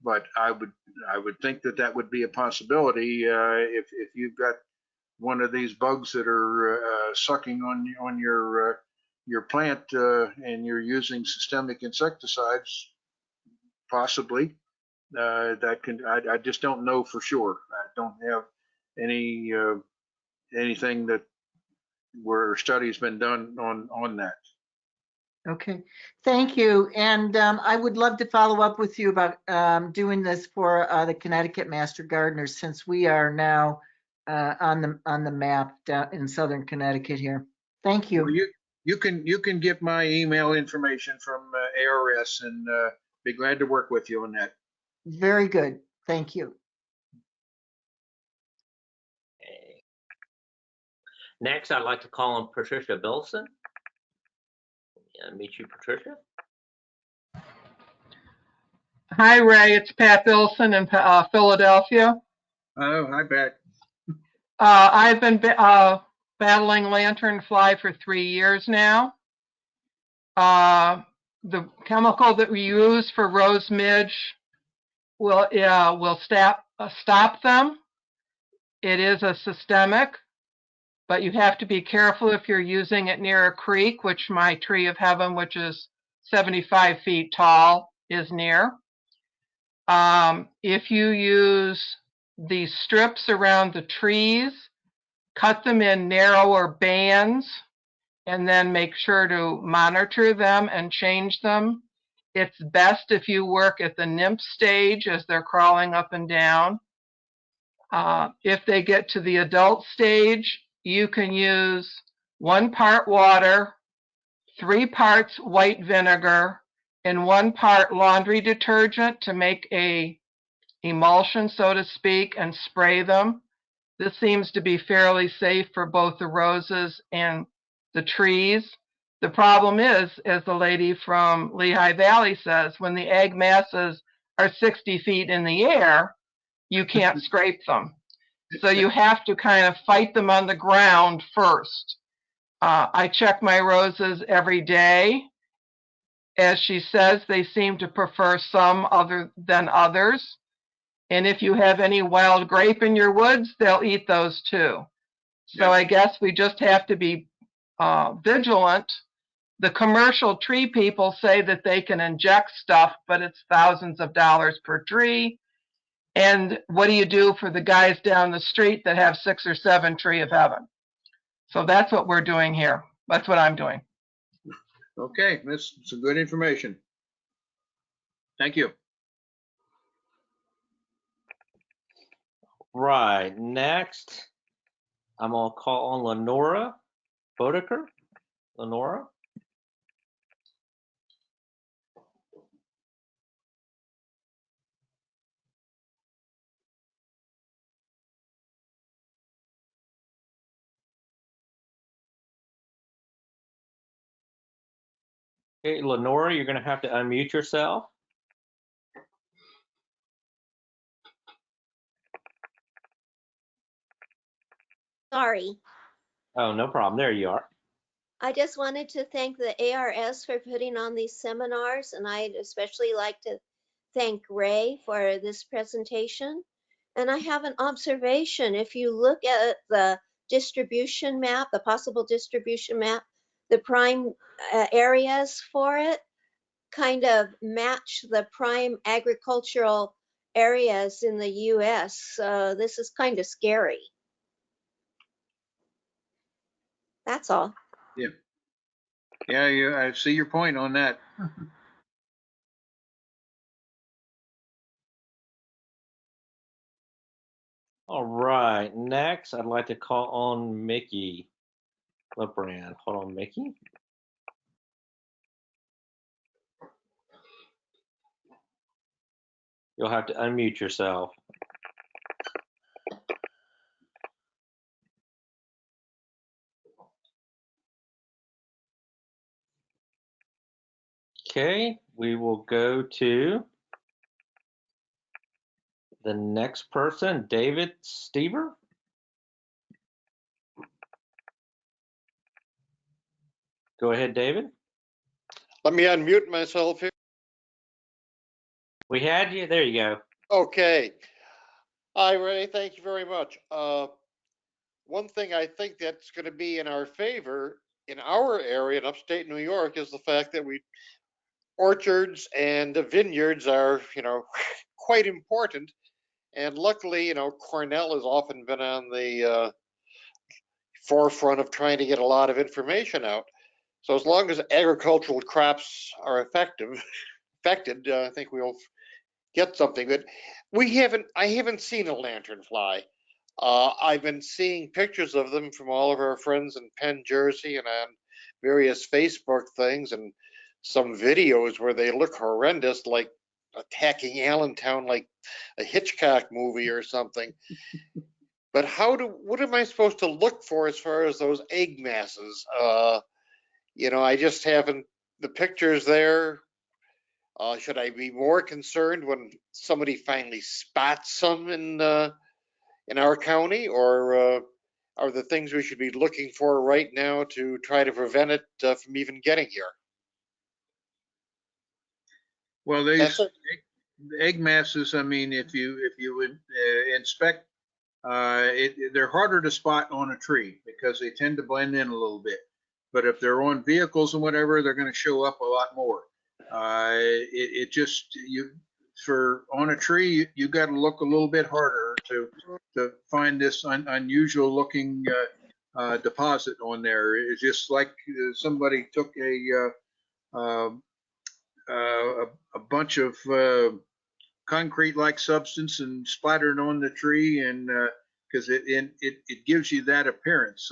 but I would think that would be a possibility if you've got one of these bugs that are sucking on your plant and you're using systemic insecticides, possibly that can. I just don't know for sure. I don't have any anything that where study's been done on that.
Okay, thank you. And I would love to follow up with you about doing this for the Connecticut Master Gardeners, since we are now on the map down in southern Connecticut here. Thank you.
Well, you can get my email information from ARS, and be glad to work with you on that.
Very good. Thank you.
Okay. Next, I'd like to call on Patricia Bilson. Meet you, Patricia.
Hi, Ray. It's Pat Bilson in Philadelphia.
Oh, hi, Pat.
I've been battling lanternfly for 3 years now. The chemical that we use for rose midge will stop them. It is a systemic, but you have to be careful if you're using it near a creek, which my tree of heaven, which is 75 feet tall, is near. If you use these strips around the trees, cut them in narrower bands, and then make sure to monitor them and change them. It's best if you work at the nymph stage as they're crawling up and down. If they get to the adult stage, you can use 1 part water, 3 parts white vinegar, and 1 part laundry detergent to make a emulsion, so to speak, and spray them. This seems to be fairly safe for both the roses and the trees. The problem is, as the lady from Lehigh Valley says, when the egg masses are 60 feet in the air, you can't scrape them. So you have to kind of fight them on the ground first. I check my roses every day. As she says, they seem to prefer some other than others. And if you have any wild grape in your woods, they'll eat those too. So I guess we just have to be vigilant. The commercial tree people say that they can inject stuff, but it's thousands of dollars per tree. And what do you do for the guys down the street that have 6 or 7 tree of heaven? So that's what we're doing here. That's what I'm doing.
Okay, that's some good information. Thank you.
Right, next, I'm gonna call on Lenora Bodeker. Lenora. Okay, Lenora, you're gonna have to unmute yourself.
Sorry.
Oh, no problem. There you are.
I just wanted to thank the ARS for putting on these seminars, and I'd especially like to thank Ray for this presentation. And I have an observation. If you look at the distribution map, the possible distribution map, the prime areas for it kind of match the prime agricultural areas in the US. So this is kind of scary. That's all.
Yeah. Yeah, I see your point on that.
All right, next I'd like to call on Mickey LeBrand. Hold on, Mickey. You'll have to unmute yourself. Okay, we will go to the next person, David Stever. Go ahead, David.
Let me unmute myself here.
We had you. There you go.
Okay. Hi, Ray. Thank you very much. One thing I think that's going to be in our favor in our area in upstate New York is the fact that orchards and vineyards are, quite important. And luckily, Cornell has often been on the forefront of trying to get a lot of information out. So as long as agricultural crops are affected, I think we'll get something. But I haven't seen a lanternfly. I've been seeing pictures of them from all of our friends in Penn, Jersey, and on various Facebook things, and some videos where they look horrendous, like attacking Allentown like a Hitchcock movie or something. But what am I supposed to look for as far as those egg masses? I just haven't, the pictures there. Should I be more concerned when somebody finally spots some in our county, or are the things we should be looking for right now to try to prevent it from even getting here?
Well, these egg masses, I mean, if you would inspect, they're harder to spot on a tree because they tend to blend in a little bit. But if they're on vehicles and whatever, they're going to show up a lot more. For on a tree, you got to look a little bit harder to find this unusual looking deposit on there. It's just like somebody took a bunch of concrete-like substance and splattered on the tree, and because it gives you that appearance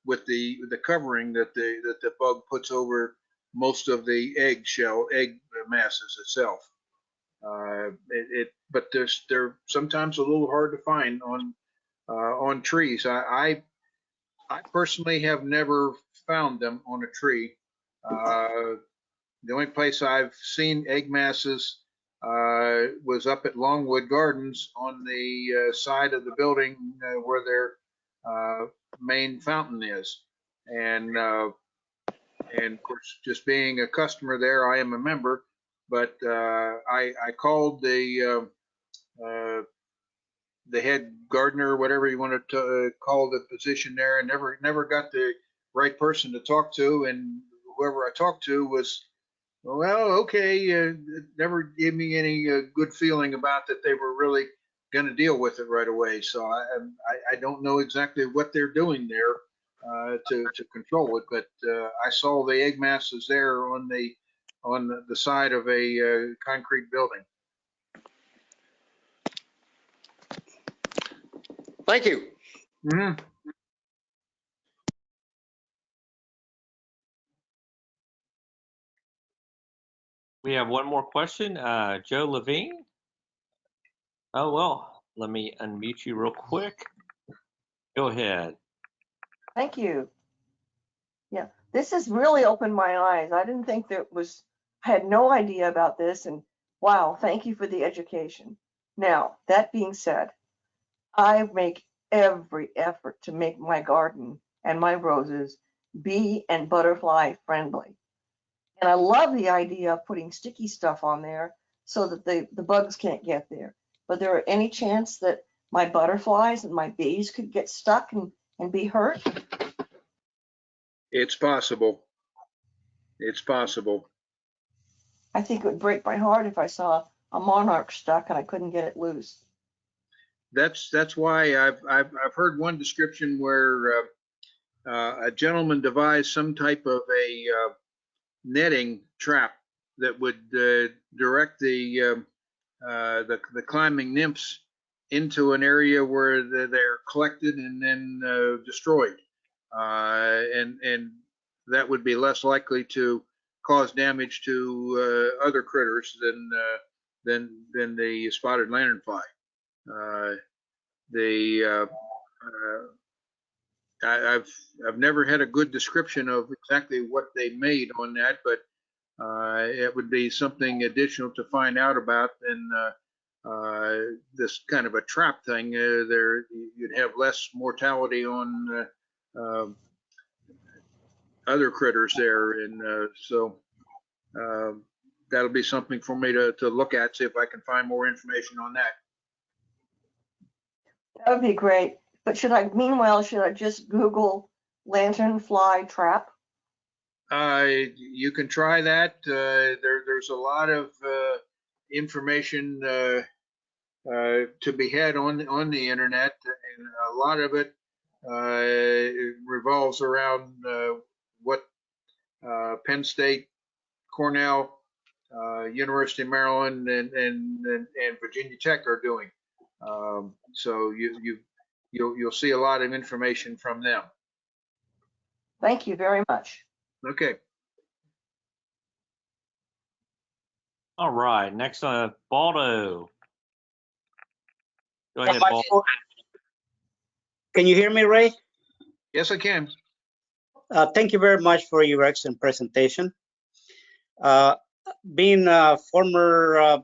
with the covering that the bug puts over most of the egg masses itself. But they're sometimes a little hard to find on trees. I personally have never found them on a tree. The only place I've seen egg masses was up at Longwood Gardens on the side of the building where their main fountain is. And of course, just being a customer there, I am a member, but I called the head gardener, whatever you want to call the position there, and never got the right person to talk to. And whoever I talked to was, well, okay, never gave me any good feeling about that they were really going to deal with it right away. So I don't know exactly what they're doing there to control it, but I saw the egg masses there on the side of a concrete building.
Thank you.
Mm-hmm.
We have one more question. Joe Levine. Oh, well, let me unmute you real quick. Go ahead.
Thank you. Yeah, this has really opened my eyes. I didn't think I had no idea about this, and wow, thank you for the education. Now, that being said, I make every effort to make my garden and my roses bee and butterfly friendly. And I love the idea of putting sticky stuff on there so that the bugs can't get there. But there are any chance that my butterflies and my bees could get stuck and be hurt?
It's possible. It's possible.
I think it would break my heart if I saw a monarch stuck and I couldn't get it loose.
That's why I've heard one description where a gentleman devised some type of a netting trap that would direct the climbing nymphs into an area where they're collected and then destroyed, and that would be less likely to cause damage to other critters than the spotted lanternfly. I've never had a good description of exactly what they made on that, but it would be something additional to find out about than this kind of a trap thing. There, you'd have less mortality on other critters there, and so that'll be something for me to look at, see if I can find more information on that.
That would be great. But meanwhile, should I just Google lanternfly trap?
You can try that. There's a lot of information to be had on the internet, and a lot of it revolves around what Penn State, Cornell, University of Maryland, and Virginia Tech are doing. So you'll see a lot of information from them.
Thank you very much.
Okay.
All right. Next, Baldo. Go ahead, Baldo.
Can you hear me, Ray?
Yes, I can.
Thank you very much for your excellent presentation. Being a former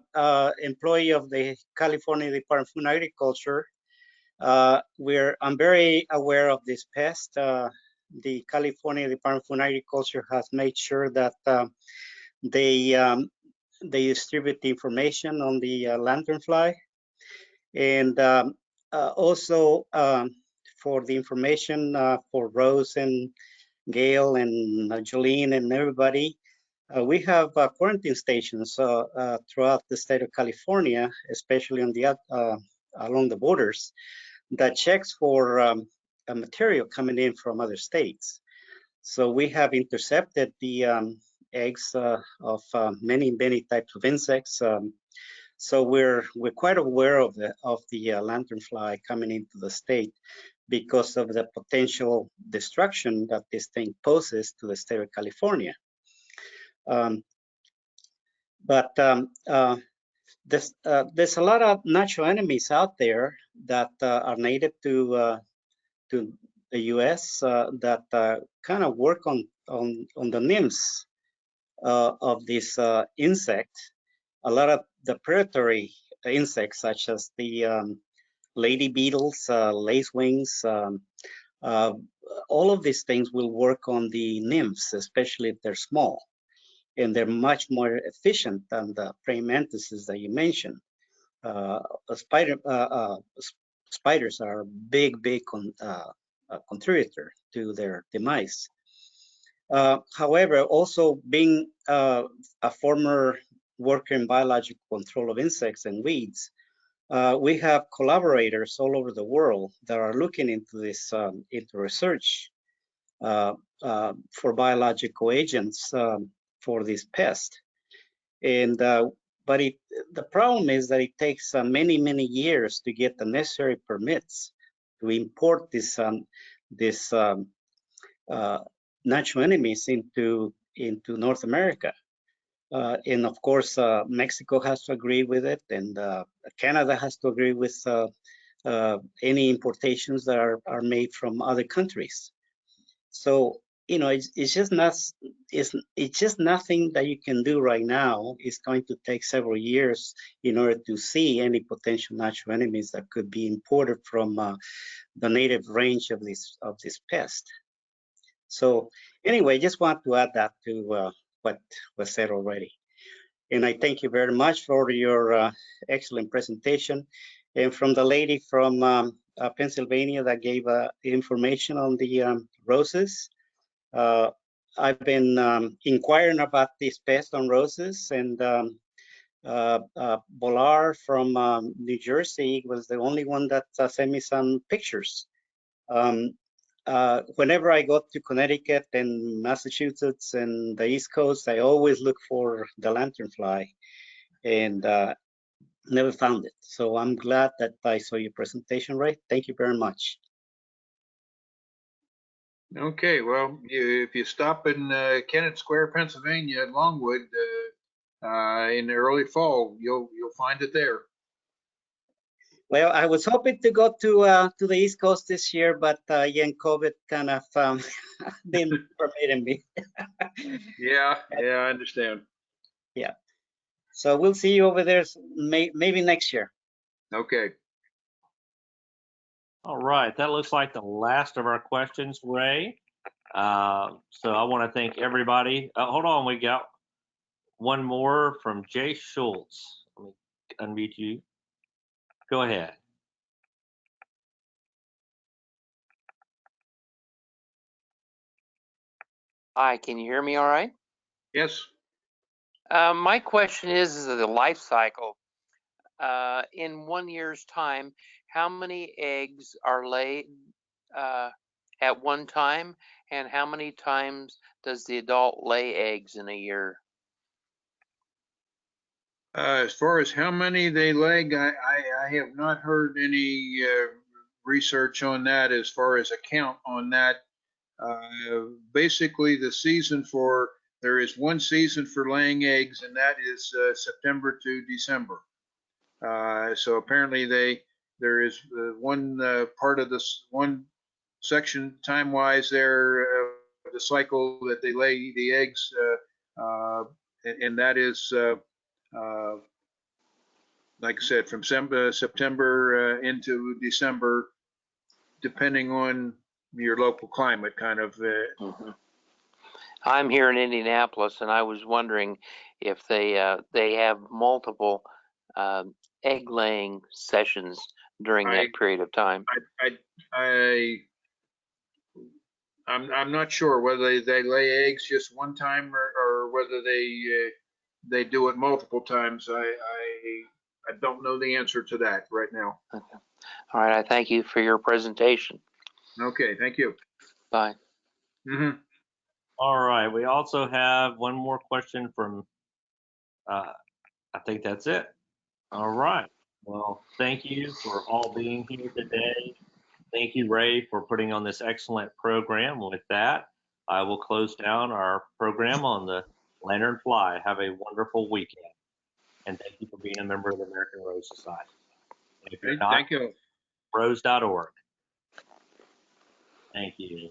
employee of the California Department of Food and Agriculture, I'm very aware of this pest. The California Department of Food and Agriculture has made sure that they distribute the information on the lanternfly, and also for the information for Rose and Gail and Jolene and everybody. We have quarantine stations throughout the state of California, especially on the along the borders, that checks for material coming in from other states. So we have intercepted the eggs of many types of insects. So we're quite aware of the lanternfly coming into the state because of the potential destruction that this thing poses to the state of California. There's a lot of natural enemies out there that are native to the U.S. That kind of work on the nymphs of this insect. A lot of the predatory insects, such as the lady beetles, lacewings, all of these things will work on the nymphs, especially if they're small. And they're much more efficient than the praying mantises that you mentioned. Spiders are a big contributor to their demise. However, also being a former worker in biological control of insects and weeds, we have collaborators all over the world that are looking into this, into research for biological agents for this pest. And but the problem is that it takes many years to get the necessary permits to import this natural enemies into North America. And of course, Mexico has to agree with it, and Canada has to agree with any importations that are made from other countries. So, you know, it's just nothing that you can do right now. It's going to take several years in order to see any potential natural enemies that could be imported from the native range of this pest. So anyway, just want to add that to what was said already. And I thank you very much for your excellent presentation. And from the lady from Pennsylvania that gave information on the roses, I've been inquiring about this pest on roses, and Bolar from New Jersey was the only one that sent me some pictures. Whenever I go to Connecticut and Massachusetts and the East Coast, I always look for the lanternfly, and never found it. So I'm glad that I saw your presentation, Ray. Thank you very much.
Okay, well, if you stop in Kennett Square, Pennsylvania, at Longwood, in the early fall, you'll find it there.
Well, I was hoping to go to the East Coast this year, but again, COVID kind of didn't permit me.
Yeah, I understand.
Yeah. So we'll see you over there maybe next year.
Okay.
All right, that looks like the last of our questions, Ray. So I want to thank everybody. Hold on, we got one more from Jay Schultz. Let me unmute you. Go ahead.
Hi, can you hear me all right?
Yes.
My question is the life cycle. In 1 year's time, how many eggs are laid at one time, and how many times does the adult lay eggs in a year?
As far as how many they lay, I have not heard any research on that as far as a count on that. Basically, there is one season for laying eggs, and that is September to December. So apparently there is one part of this one section time-wise there, the cycle that they lay the eggs, and that is like I said, from September into December, depending on your local climate, kind of.
I'm here in Indianapolis, and I was wondering if they have multiple egg laying sessions during that period of time.
I'm not sure whether they lay eggs just one time or whether they do it multiple times. I don't know the answer to that right now.
Okay. All right. I thank you for your presentation.
Okay. Thank you.
Bye.
Mm-hmm.
All right. We also have one more question from, I think that's it. All right. Well, thank you for all being here today. Thank you, Ray, for putting on this excellent program. With that, I will close down our program on the Lanternfly. Have a wonderful weekend. And thank you for being a member of the American Rose Society. And if you're not,
Thank you.
rose.org. Thank you.